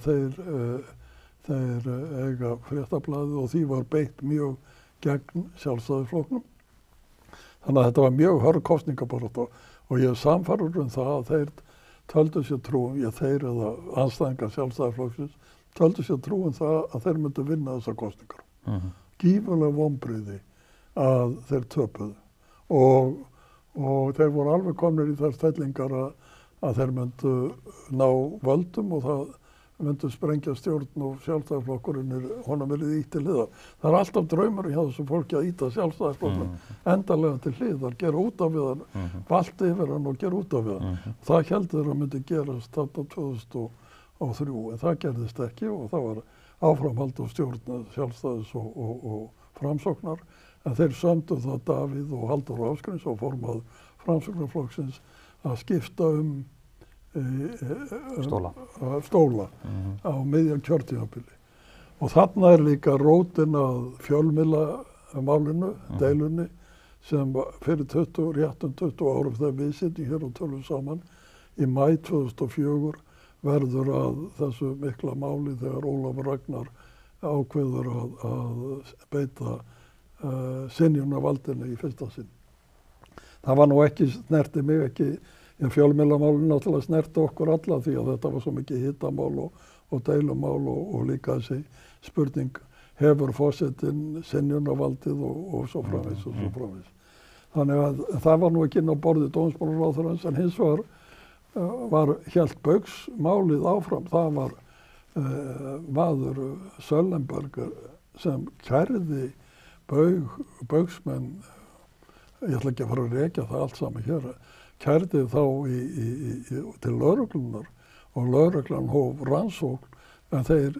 þeir eiga Fréttablaðið og því var beitt mjög gegn Sjálfstæðisflokknum. Þannig að þetta var mjög hörð kosningabarátta og ég er sannfærður það að þeir töldu sér trúum, þeir eða andstæðingar Sjálfstæðisflokksins, töldu sér trúum það að þeir myndu vinna þessar kosningar. Gífurlega vonbrigði að þeir töpuðu og þeir voru alveg komnir í þær stellingar að þeir myndu ná völdum og það myndu sprengja stjórn og Sjálfstæðisflokkurinn honum verið ýtt til hliðar. Það alltaf draumur hjá þessu fólki að ýta Sjálfstæðisflokknum endanlega til hliðar, gera út af við hann, valta yfir hann og gera út af við hann. Það heldur að myndi gerast þarna 2003 en það gerðist ekki og það var áframhald á stjórn Sjálfstæðis og Framsóknar en þeir sömdu það Davíð og Halldór Ásgríms og formað Framsóknarflokksins að skipta stóla á miðjan kjörtímabili. Og þarna líka rótin að fjölmiðlamálinu, deilunni, sem fyrir réttum 20 árum þegar við sitjum hér og tölum saman í maí 2004 verður að þessu mikla máli þegar Ólafur Ragnar ákveður að beita synjunarvaldinu í fyrsta sinn. Það var nú ekki, snerti mig ekki, en fjölmiðlamálinu náttúrulega snerti okkur alla því að þetta var svo mikið hitamál og deilumál og líka þessi spurning hefur forsetinn synjunarvaldið og svo framvegis og svo framvegis. Þannig að það var nú ekki inn á borði dómsmálaráðherrans en hins var hélt Baugs málið áfram. Það var maður Söllenberger sem kærði Baugsmenn, ég ætla ekki að fara að rekja það allt saman hér, kærði þá til lögreglunar og lögreglan hóf rannsókn en þeir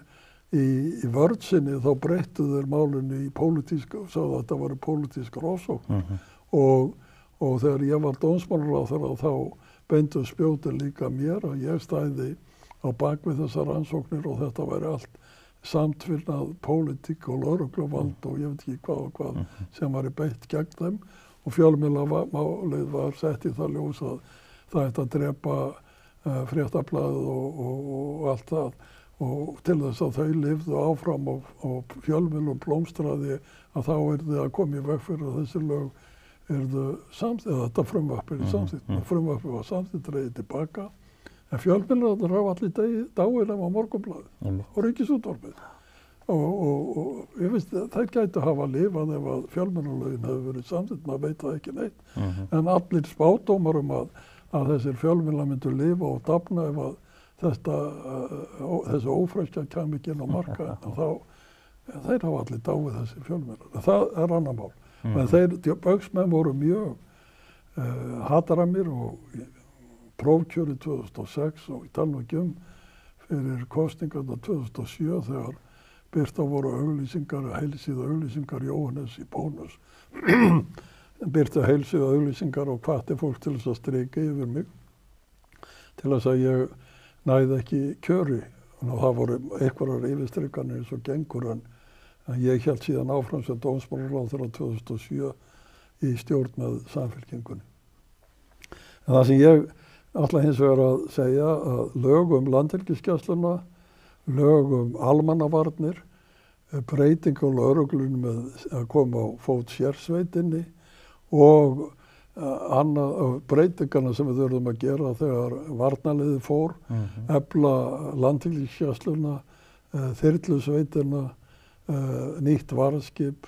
í vörn sinni þá breyttu þeir málinu í pólitíska og sagði að þetta var pólitískar ofsóknir og þegar ég var dómsmálaráðherra þá beindu spjótin líka mér að ég stæði á bakvið þessar rannsóknir og þetta væri allt samtvinnað pólitík og lögregluvald og ég veit ekki hvað og hvað sem væri beitt gegn þeim og fjölmiðlamálið var sett í það ljós að það ætti að drepa fréttablaðið og allt það og til þess að þau lifðu áfram og fjölmiðlum blómstraði að þá yrði að koma í veg fyrir að þessi lög yrðu samþykkt, eða þetta frumvarp yrði samþykkt. Frumvarpið var samþykkt dregið tilbaka en fjölmiðlarnir hafa allir dáið nema Morgunblaðið og Ríkisútvarpið. Og ég veist að þeir gætu hafa lifað ef að fjölmiðlarlögin hefur verið samþykkt, maður veit það ekki neitt. En allir spádómar að þessir fjölmiðlar myndu lifa og dafna ef að þessi ófreskja kæmi ekki inn á markaðinn og þá þeir hafa allir dáið þessir fjölmiðlar. Það er annar mál. En þeir baugsmenn voru mjög hataramir og prófkjöri 2006 og í tala ekki fyrir kosningarna 2007 þegar birta voru heilsíða auglýsingar Jóhannes í Bónus. Birta heilsíða auglýsingar og hvatti fólk til þess að strika yfir mig til þess að ég næði ekki kjöri. Og það voru einhverjar yfirstrikanir eins og gengur en ég hélt síðan áfram sem dómsmálaráðherra 2007 í stjórn með Samfylkingunni. En það sem ég ætla hins vegar að segja að lög Landhelgisgæsluna, lög almannavarnir, breyting á lögreglunni með að koma á fót sérsveitinni og breytingarna sem við þurfum að gera þegar varnarliðið fór, efla Landhelgisgæsluna, þyrlusveitina, nýtt varðskip,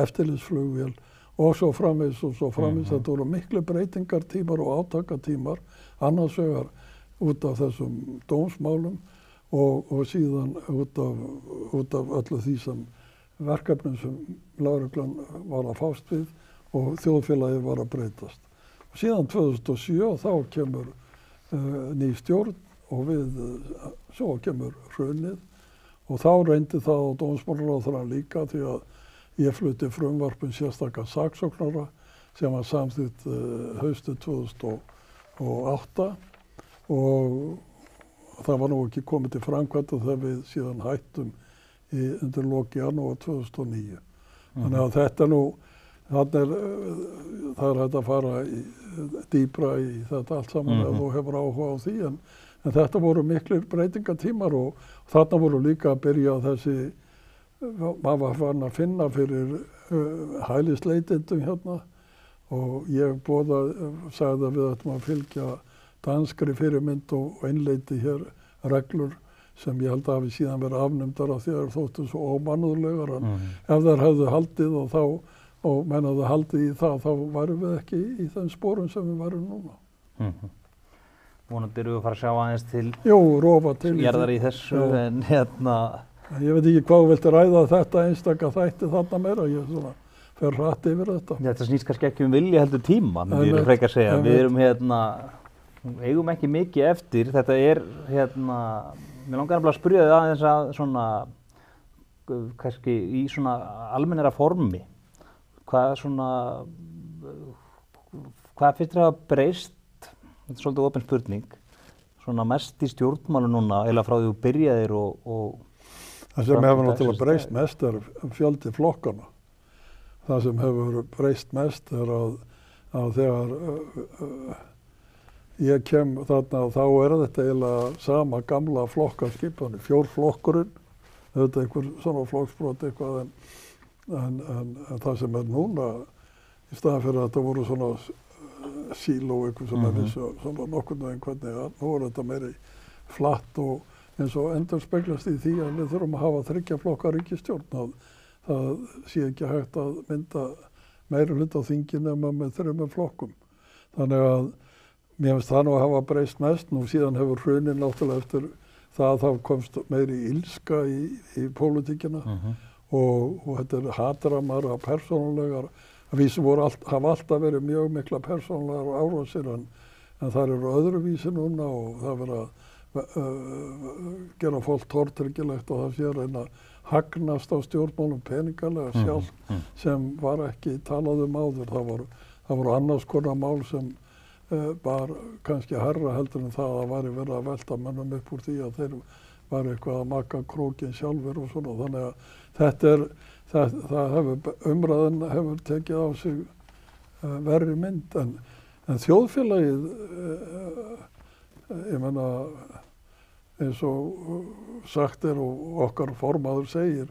eftirlitsflugvél og svo framvegis og svo framvegis. Þetta voru miklu breytingartímar og átakatímar annars vegar út af þessum dómsmálum og síðan út af öllu því sem verkefnum sem lögreglan var að fást við og þjóðfélagið var að breytast. Og síðan 2007 þá kemur ný stjórn og svo kemur hrunið og þá reyndi það á dómsmálaráðherra líka því að ég flutti frumvarpin sérstaka saksóknara sem var samþykkt haustið 2008 og það var nú ekki komið til framkvæmda þegar við síðan hættum undir lok janúar 2009. Þannig að þetta nú, það er hægt að fara dýpra í þetta allt saman ef þú hefur áhuga á því en þetta voru miklir breytingatímar og þarna voru líka að byrja maður var farin að finna fyrir hælisleitendum hérna og ég sagði að við ættum að fylgja danskri fyrirmynd og innleiddi hér reglur sem ég held að hafi síðan verið afnumdar af því að þær þóttu svo ómannúðlegar en ef þær hefðu haldið og menn hefðu haldið í það þá værum við ekki í þeim sporum sem við værum núna. Vonandi eru við að fara að sjá aðeins til gerðar í þessu en hérna ég veit ekki hvað þú viltu ræða þetta einstaka þætti þarna meira, ég fer hratt yfir þetta. Þetta snýst kannski ekki vilja heldur tíma, við erum frekar að segja. Við erum eigum ekki mikið eftir, þetta mér langar að spyrja þig aðeins að svona, kannski í svona almennara formi, hvað finnst þér að breyst, þetta er svolítið opin spurning, svona mest í stjórnmálu núna, eða frá því þú byrjaðir og það sem hefur náttúrulega breyst mest er fjöldi flokkana. Það sem hefur breyst mest er að þegar ég kem þarna þá er þetta eiginlega sama gamla flokkarskipan, fjórflokkurinn, þetta einhver svona flokksbrot eitthvað en það sem er núna í staðan fyrir að þetta voru svona síló eitthvað svona vissu, svona nokkurn veginn hvernig nú er þetta meiri flatt og eins og endurspeglast í því að við þurfum að hafa 3 flokka ríkisstjórn. Það sé ekki hægt að mynda meirihluta á þingi nema með 3 flokkum. Þannig að mér finnst það nú að hafa breyst mest. Nú síðan hefur hrunið náttúrulega eftir það að þá komst meiri illska í pólitíkina og þetta er hatramar og persónulegar. Við sem hafa alltaf verið mjög mikla persónulegar árásir en það eru öðruvísi núna og það verið að gera fólk tortryggilegt og það sé að reyna að hagnast á stjórnmálum peningalega sjálf sem var ekki talað áður. Það voru annars konar mál sem var kannski hærra heldur en það að væri verið að velta mönnum upp úr því að þeir var eitthvað að maka krókinn sjálfur og svona. Þannig að umræðan hefur tekið á sig verri mynd en þjóðfélagið ég menna eins og sagt og okkar formaður segir,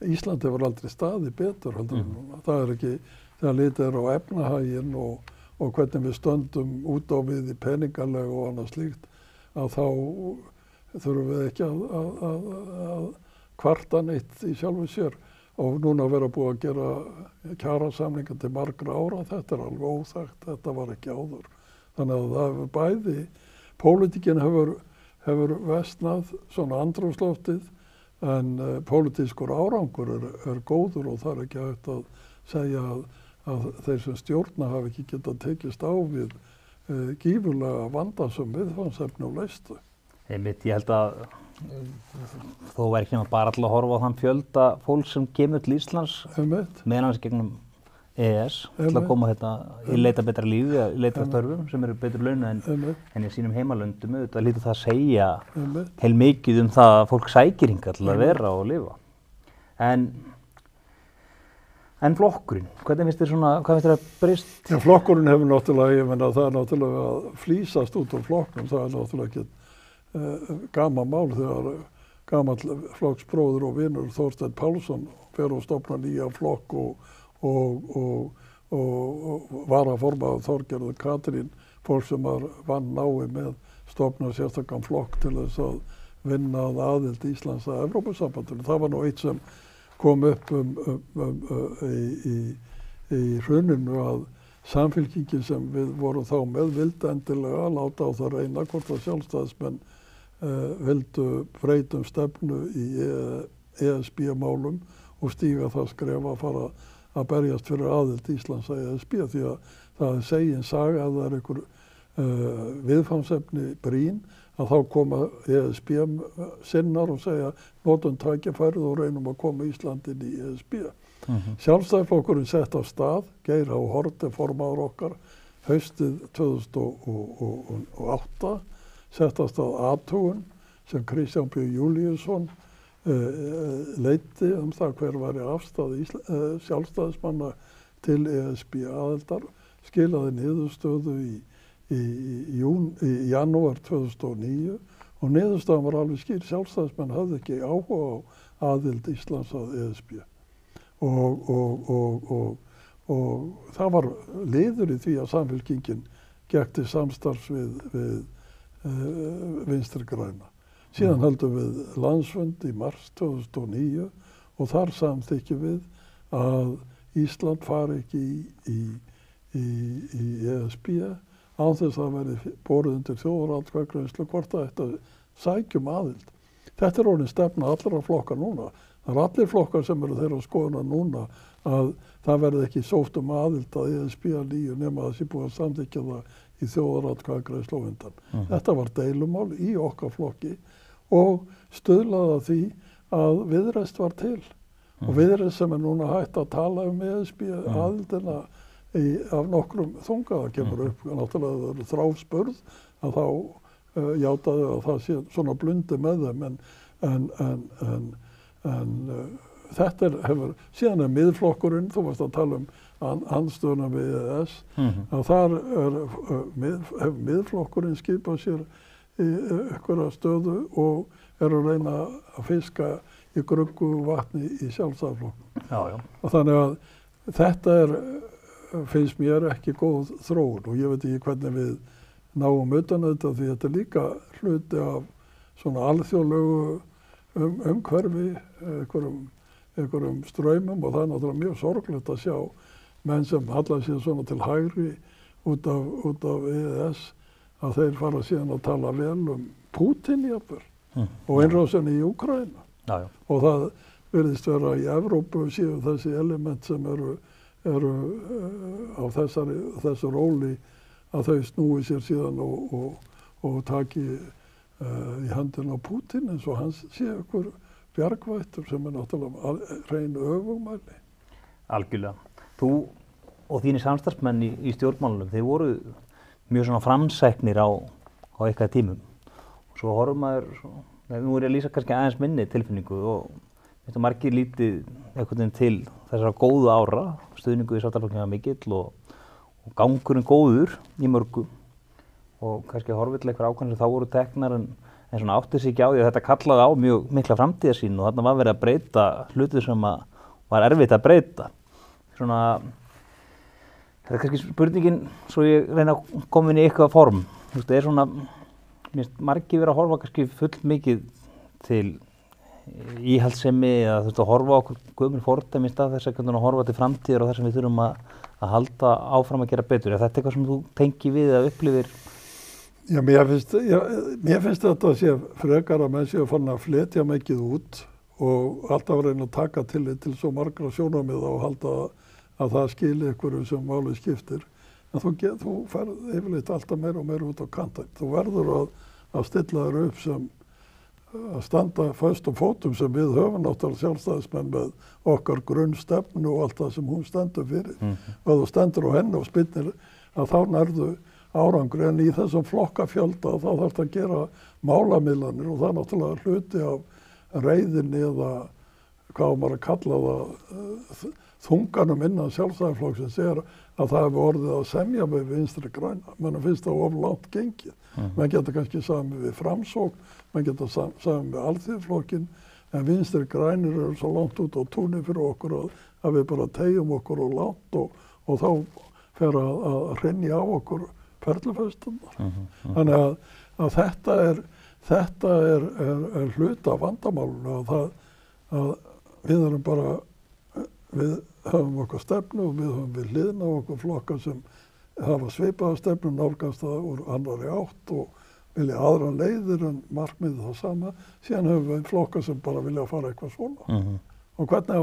Ísland hefur aldrei staðið betur heldur en núna. Það ekki, þegar litið á efnahaginn og hvernig við stöndum út á við í peningalega og annað slíkt, að þá þurfum við ekki að kvarta neitt í sjálfu sér. Og núna vera búið að gera kjarasamninga til margra ára, þetta alveg óþekkt, þetta var ekki áður. Þannig að það hefur bæði, pólitíkin hefur versnað svona andrúmsloftið, en pólitískur árangur góður og það ekki hægt að segja að þeir sem stjórna hafi ekki getað tekist á við gífurlega vandasöm viðfangsefni og leystu. Einmitt, ég held að þó væri ekki nema bara alltaf að horfa á þann fjölda fólk sem kemur til Íslands meðan gegnum EES til að koma í leita betra lífi, leita störfum sem eru betur launa en í sínum heimalöndum. Auðvitað lítur það að segja heilmikið það að fólk sækir hingað til að vera og lifa. En flokkurinn, hvað finnst þér að breyst? Já, flokkurinn hefur náttúrulega, ég menna það náttúrulega að flýsast út úr flokknum, það náttúrulega ekki gaman mál þegar gamall flokksbróður og vinur Þorsteinn Pálsson fer og stofna nýja flokk og varaformaður Þorgerður Katrín, fólk sem vann náið með stofna sérstakann flokk til þess að vinna að aðild Íslands að Evrópusambandinu. Það var nú eitt sem kom upp í hruninu að Samfylkingin sem við vorum þá með vildi endilega láta á það reyna hvort að sjálfstæðismenn vildu breyta stefnu í ESB-málum og stíga það skref að fara að berjast fyrir aðild Íslands að ESB, því að það segin saga að það einhver viðfangsefni brýn að þá koma ESB sinnar og segja notum tækifærið og reynum að koma Íslandin í ESB. Sjálfstæðisflokkurinn sett af stað, Geir H. Haarde formaður okkar, haustið 2008, sett af stað athugun sem Kristján B. Júlíusson leiddi það hver væri afstæð sjálfstæðismanna til ESB aðildar, skilaði niðurstöðu í janúar 2009 og niðurstaðan var alveg skýr, sjálfstæðismenn hafði ekki áhuga á aðild Íslands að ESB. Og það var liður í því að Samfylkingin gekk til samstarfs við Vinstri græna. Síðan höldum við landsfund í mars 2009 og þar samþykkjum við að Ísland fari ekki í ESB án þess að verði borið undir þjóðaratkvæðagreiðslu hvort það ætti að sækjum aðild. Þetta orðin stefna allra flokkar núna. Það allir flokkar sem eru þeirra skoðunar núna að það verði ekki sótt aðild að ESB að nýju nema að það sé búið að samþykkja það í þjóðaratkvæðagreiðslu á undan. Þetta var deilumál í okkar flokki og stuðlaði að því að Viðreisn var til. Og Viðreisn sem núna hægt að tala ESB aðildina af nokkrum þunga. Það kemur upp, náttúrulega það eru þráspurð að þá játaði að það sé svona blundi með þeim en þetta hefur, síðan miðflokkurinn, þú varst að tala andstöðuna við EES, að þar hefur miðflokkurinn skipað sér í einhverja stöðu og að reyna að fiska í gruggu vatni í sjálfstæðisflokknum. Og þannig að þetta finnst mér ekki góð þróun og ég veit ekki hvernig við náum utan þetta því þetta líka hluti af svona alþjóðlegu umhverfi, einhverjum straumum og það náttúrulega mjög sorglegt að sjá menn sem hallar sér svona til hægri út af EES að þeir fara síðan að tala vel Pútín jafnvel og innrásinni í Úkraínu. Og það virðist vera í Evrópu séu þessi element sem eru á þessu róli að þau snúi sér síðan og taki í handin á Pútín eins og hans sé ykkur bjargvættur sem náttúrulega hrein öfugmæli. Algjörlega. Þú og þínir samstarfsmenn í stjórnmálunum, þeir voru mjög svona framsæknir á eitthvað tímum. Og svo horfum maður, nú ég að lýsa kannski aðeins minni tilfinningu og þetta margir lítið einhvern veginn til þessara góðu ára, stuðningu í Sjálfstæðisflokknum var mikill og gangurinn góður í mörgu. og kannski horfið til eitthvað ákvæmlega sem þá voru teknar en svona átti sig ekki á því að þetta kallaði á mjög mikla framtíðarsýn og þarna var verið að breyta hluti sem var erfitt að breyta. Svona, þetta kannski spurningin, svo ég reyna að koma inn í eitthvað form. Þú veist, svona, mér finnst margir verið að horfa kannski full mikið til íhaldssemi eða þú veist að horfa á okkur gömul fordæmi í stað þess að horfa til framtíðar og þar sem við þurfum að halda áfram að gera betur. Er þetta eitthvað sem þú tengir við eða upplifir? Já, mér finnst þetta að sé frekar að menn séu að fara að fletja mikið út og alltaf reyna að taka tillit til svo margra sjónarmiða og halda að það skili einhverju sem máli skiptir. En þú ferð yfirleitt alltaf meira og meira út á kanten. Þú verður að stilla þér upp sem að standa föstum fótum sem við höfum náttúrulega sjálfstæðismenn með okkar grunnstefnu og allt það sem hún stendur fyrir. Og þú stendur á henni og spinnir að þá nærðu árangri en í þessum flokkafjölda þá þarf það að gera málamiðlanir og það er náttúrulega hluti af reiðinni eða hvað maður að kalla það þunganum innan sjálfstæðisflokksins að það hefur orðið að semja með Vinstri græna. Menn finnst það of langt gengið. Menn geta kannski samið við Framsókn, menn geta samið með Alþýðuflokkinn en Vinstri grænir eru svo langt út á túnni fyrir okkur að við bara tegjum okkur og langt og þá fer að hrynja á okkur perlufesturnar. Þannig að þetta er hluta af vandamálinu að við erum bara, við höfum okkar stefnu og við höfum við hliðina á okkur flokka sem hafa svipaða stefnu nálgast það úr annarri átt og vilja aðra leiðir en markmiðið það sama. Síðan höfum við flokka sem bara vilja fara eitthvað svona. Og hvernig á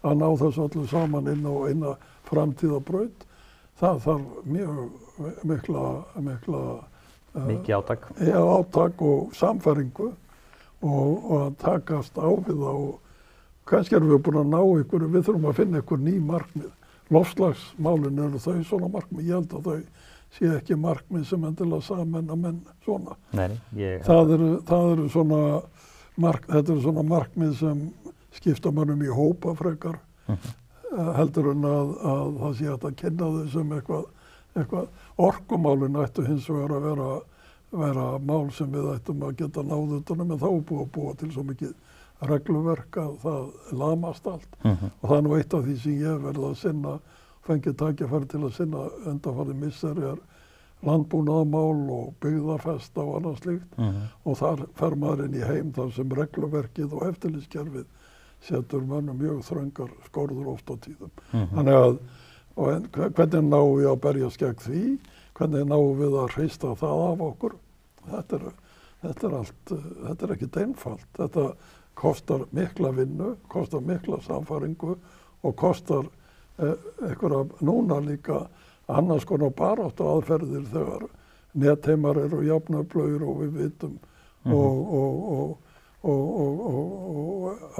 að ná þessu öllu saman inn á eina framtíðarbraut, það þarf mjög mikið átak. Já, átak og samfæringu og að takast á við það og kannski erum við búin að ná ykkur, við þurfum að finna ykkur ný markmið. Loftslagsmálin eru þau svona markmið, ég held að þau sé ekki markmið sem endilega sameina menn svona. Nei, það eru svona þetta eru svona markmið sem skipta mönnum í hópa frekar heldur en að það sé hægt að kynna þau sem eitthvað orkumálin ættu hins vegar að vera mál sem við ættum að geta náð utanum en þá er búið að búa til svo mikið regluverk að það lamast allt. Og það er nú eitt af því sem ég verði að sinna, fengið tækifæri til að sinna undanfarið misseri landbúnaðarmál og byggðarfesta og annað slíkt og þar fer maður inn í heim þar sem regluverkið og eftirlitskerfið setur mönnum mjög þröngar skorður oft á tíðum. Þannig að hvernig náum við að berjast gegn því, hvernig náum við að hrista það af okkur, þetta er ekkert einfalt. Þetta kostar mikla vinnu, kostar mikla samfæringu og kostar einhverja núna líka annars konar baráttu aðferðir þegar netheimar eru jafnöflugir og við vitum og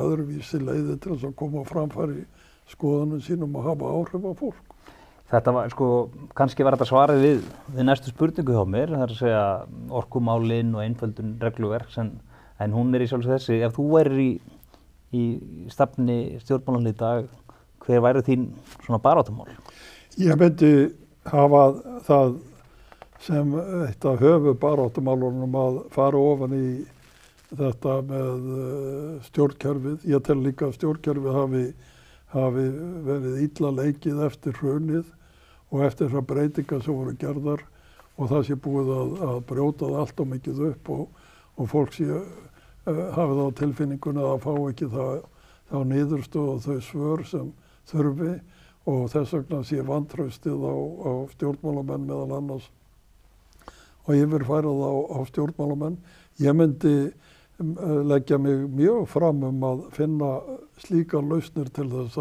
öðruvísi leiðir til þess að koma á framfæri skoðunum sínum og hafa áhrif á fólk. Þetta var, kannski var þetta svarið við næstu spurningu hjá mér, það er að segja orkumálin og einföldun regluverks en hún í sjálfsög þessi, ef þú værir í stafni stjórnmálanna í dag, hver væri þín svona baráttumál? Ég myndi hafa það sem eitt af höfuðbaráttumálunum að fara ofan í þetta með stjórnkerfið. Ég tel líka að stjórnkerfið hafi verið illa leikið eftir hrunið og eftir þessar breytingar sem voru gerðar og það sé búið að brjóta það allt og mikið upp og fólk sé hafi þá tilfinninguna að fá ekki þá niðurstöðu og þau svör sem þurfi og þess vegna sé vantraustið á stjórnmálamenn meðal annars og yfirfærað á stjórnmálamenn. Ég myndi leggja mig mjög fram að finna slíkar lausnir til þess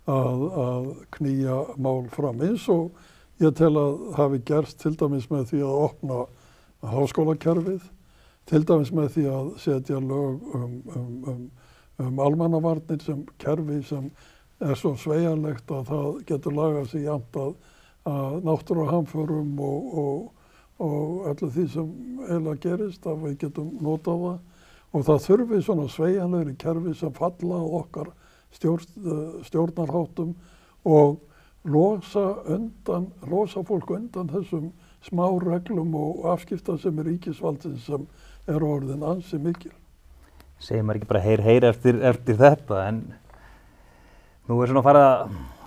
að knýja mál fram eins og ég tel að hafi gerst til dæmis með því að opna háskólakerfið, til dæmis með því að setja lög almannavarnir sem kerfi sem svo sveigjanlegt að það getur lagað sig jafnt að náttúruhamförum og öllu því sem eiginlega gerist að við getum notað það og það þurfi svona sveigjanlegri kerfi sem falla á okkar stjórnarháttum og losa fólk undan þessum smá reglum og afskiptasemi ríkisvaldsins sem orðin ansi mikil. Segir maður ekki bara heyr eftir þetta, en nú svona farið að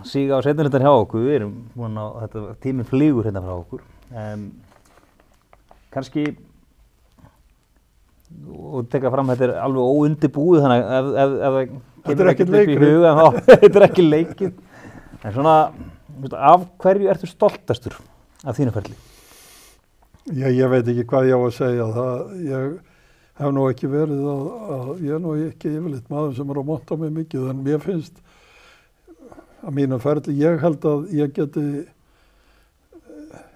síga á seinnihlutinn hjá okkur, við erum búin á þetta, tíminn flýgur hérna frá okkur. Kannski, og teka fram, þetta alveg óundibúið, þannig að ef það kemur ekkert upp í huga, þá þetta ekki leikið. En svona, af hverju ertu stoltastur af þínu ferli? Ég veit ekki hvað ég á að segja. Ég hef nú ekki verið ég er nú ekki yfirleitt maður sem að monta mig mikið, en mér finnst að mínu ferli, ég held að ég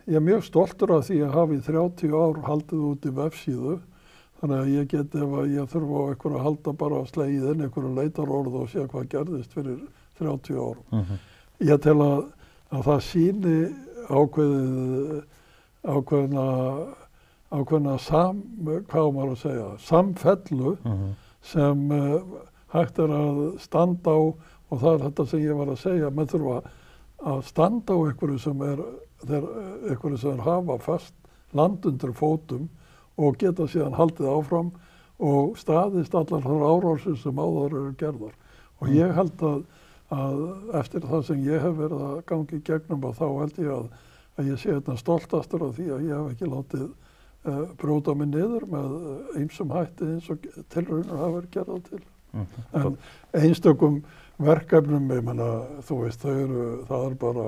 er mjög stoltur af því að hafa í 30 ár haldið út í vefsíðu, þannig að ég ef að ég þurfa á einhverju að halda bara á slegið inn, einhverju leitarorð og sé hvað gerðist fyrir 30 árum. Ég tel að það sýni ákveðna samfellu sem hægt að standa á, og það þetta sem ég var að segja, menn þurfa að standa á einhverju sem hafa fast land undir fótum og geta síðan haldið áfram og staðist allar þar árásir sem áður eru gerðar. Og ég held að eftir það sem ég hef verið að gangi í gegnum, þá held ég að ég sé þetta stoltastur af því að ég hef ekki látið brjóta mig niður með ýmsum hætti eins og tilraunir hafa verið gerðar til. En einstökum verkefnum, ég menna, þú veist, það er bara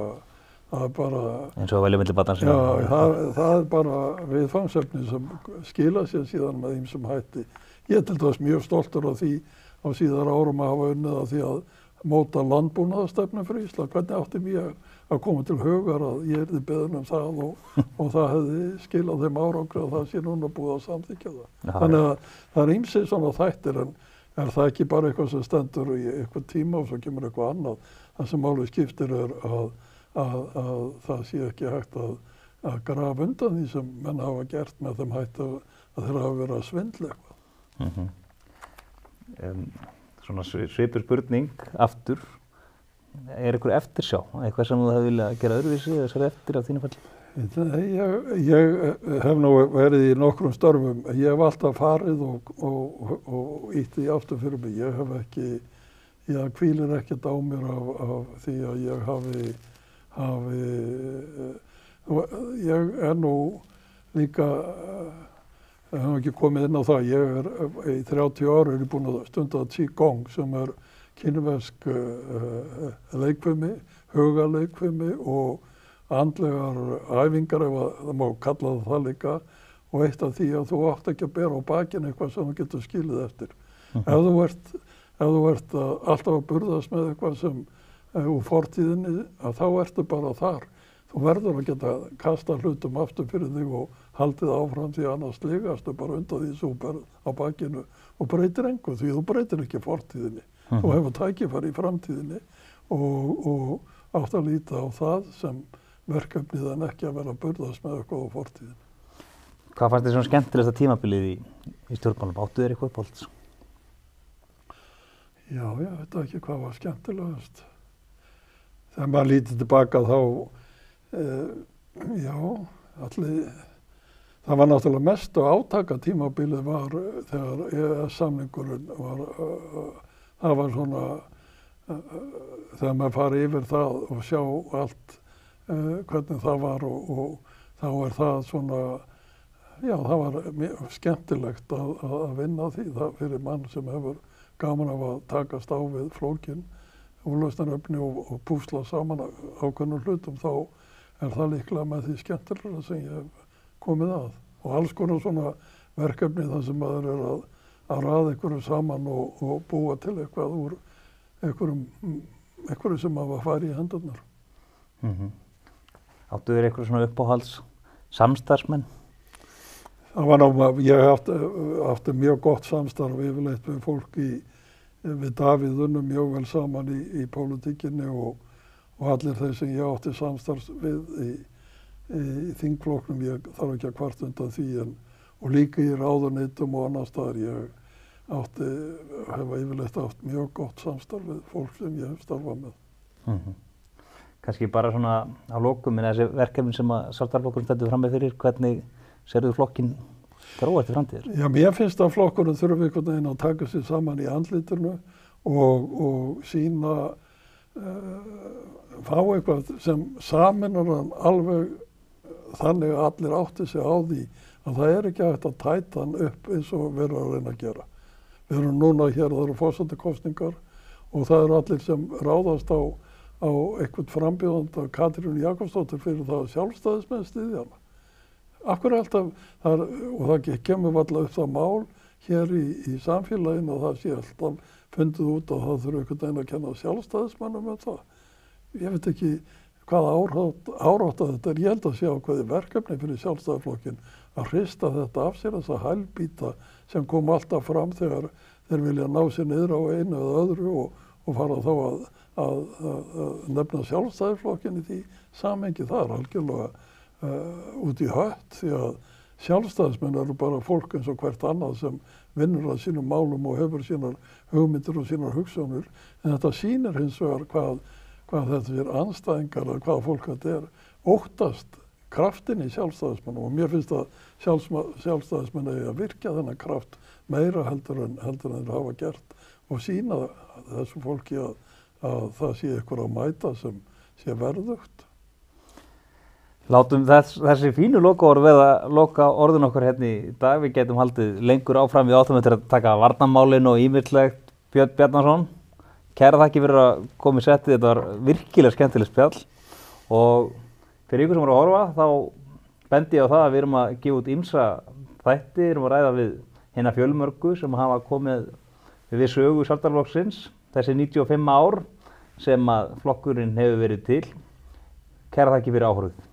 eins og að velja milli barna sinna. Já, það er bara viðfangsefni sem skila sér síðan með ýmsum hætti. Ég til dæmis mjög stoltur af því á síðar árum að hafa unnið af því að móta landbúnaðarstefnu fyrir Ísland. Hvernig átti mér að koma til hugar að ég yrði beðinn það og það hefði skilað þeim árangri að það sé núna búið að samþykkja það. Þannig að það er ýmsir svona þættir, en er það ekki bara eitthvað sem stendur í eitthvað tíma og svo kemur eitthvað annað. Það sem máli skiptir að það sé ekki hægt að grafa undan því sem menn hafa gert með þeim hætti að þeirra hafa verið að svindla eitthvað. Svona svipur spurning aftur, er einhver eftirsjá, eitthvað sem þú hefði viljað gera öðruvísi eða sér eftir af þínu falli? Ég hef nú verið í nokkrum störfum. Ég hef alltaf farið og ýtti í aftur fyrir mig. Ég hef ekki, ég hvílir ekkert á mér af því að ég ég er nú líka, ég hef ekki komið inn á það, ég í 30 ára búin að stunda Qigong sem kínversk leikfimi, hugaleikfimi og andlegar æfingar, ef það má kalla það líka, og eitt af því að þú átt ekki að bera á bakinu eitthvað sem þú getur skilið eftir. Ef þú ert alltaf að burðast með eitthvað sem úr fortíðinni, þá ertu bara þar. Þú verður að geta kasta hlutum aftur fyrir þig og haldið áfram, því annars ligastu bara undan því sem þú berð á bakinu og breytir engu, því þú breytir ekki fortíðinni. Þú hefur tækifæri í framtíðinni og átt að líta á það sem verkefnið en ekki að vera að burðast með eitthvað á fortíðinni. Hvað fannst þér svona skemmtilegasta tímabilið í stjórnmálum? Áttu þér eitthvað uppáhalds? Já, ég veit ekki hvað var skemmtilegast. Þegar maður lítið tilbaka þá, það var náttúrulega mest og átaka tímabilið var þegar EES-samningurinn var, það var svona, þegar maður fari yfir það og sjá allt hvernig það var og þá það svona, já, það var mjög skemmtilegt að vinna því það fyrir mann sem hefur gaman af að takast á við flókin úrlausnarefni og púsla saman ákveðnum hlutum, þá það líklega með því skemmtilega sem ég hef komið að. Og alls konar svona verkefni þar sem maður að raða einhverju saman og búa til eitthvað úr einhverju sem maður fari í hendurnar. Áttu þér eitthvað svona uppáhalds samstarfsmenn? Það var náttúrulega, ég átti mjög gott samstarf yfirleitt við fólk við Davíð unnum mjög vel saman í pólitíkinni og allir þeir sem ég átti samstarfs við í þingflokknum, ég þarf ekki að kvarta undan því, og líka í ráðuneytum og annars staðar. Ég hef yfirleitt átt mjög gott samstarf við fólk sem ég hef starfað með. kannski bara svona á lokum en þessi verkefni sem að Sjálfstæðisflokkurinn stendur frammi fyrir, hvernig sérðu flokkinn þróast til framtíðar? Já, mér finnst að flokkurinn þurfi einhvern veginn að taka sig saman í andlitinu og sýna, fá eitthvað sem saminar hann alveg þannig að allir átti sig á því að það ekki hægt að tæta hann upp eins og við erum að reyna að gera. Við erum núna hér, það eru forsetakosningar og það eru allir sem ráðast á einhvern frambjóðanda Katrínu Jakobsdóttur fyrir það að Sjálfstæðismenn styðja hana. Af hverju alltaf, og það kemur varla upp það mál hér í samfélaginu og það sé alltaf fundið út að það þurfi einhvern veginn að kenna Sjálfstæðismennum með það. Ég veit ekki hvaða árátt að þetta ég held að sé ákveði verkefni fyrir Sjálfstæðisflokkinn að hrista þetta af sér, þessa hælbíta sem kom alltaf fram þegar þeir vilja ná sér niður á einu eða öðru og fara þá að nefna Sjálfstæðisflokkinn í því samhengi. Það algjörlega út í hött því að Sjálfstæðismenn eru bara fólk eins og hvert annað sem vinnur að sínum málum og hefur sínar hugmyndir og sínar hugsjónir, en þetta sýnir hins vegar hvað þetta er andstæðingar eða hvað fólk þetta óttast kraftin í Sjálfstæðismennum og mér finnst að Sjálfstæðismenn eigi að virkja þennan kraft meira heldur en þeir hafa gert og sýna þessu fólki að það sé eitthvað að mæta sem sé verðugt. Látum þessi fínu lokaorð við að loka orðin okkar hérna í dag. Við getum haldið lengur áfram, við áttum eftir að taka varnarmálin og ýmislegt. Björn Bjarnason, kæra þakki fyrir að koma í settið, þetta var virkilega skemmtilegt spjall og fyrir ykkur sem voru að horfa þá bendi ég á það að við erum að gefa út ýmsa þætti, við erum að ræða við hina fjölmörgu sem hafa komið við sögu Sjálfstæðisflokksins þessi 95 ár sem að flokkurinn hefur verið til. Kæra þakki fyrir áhorfið.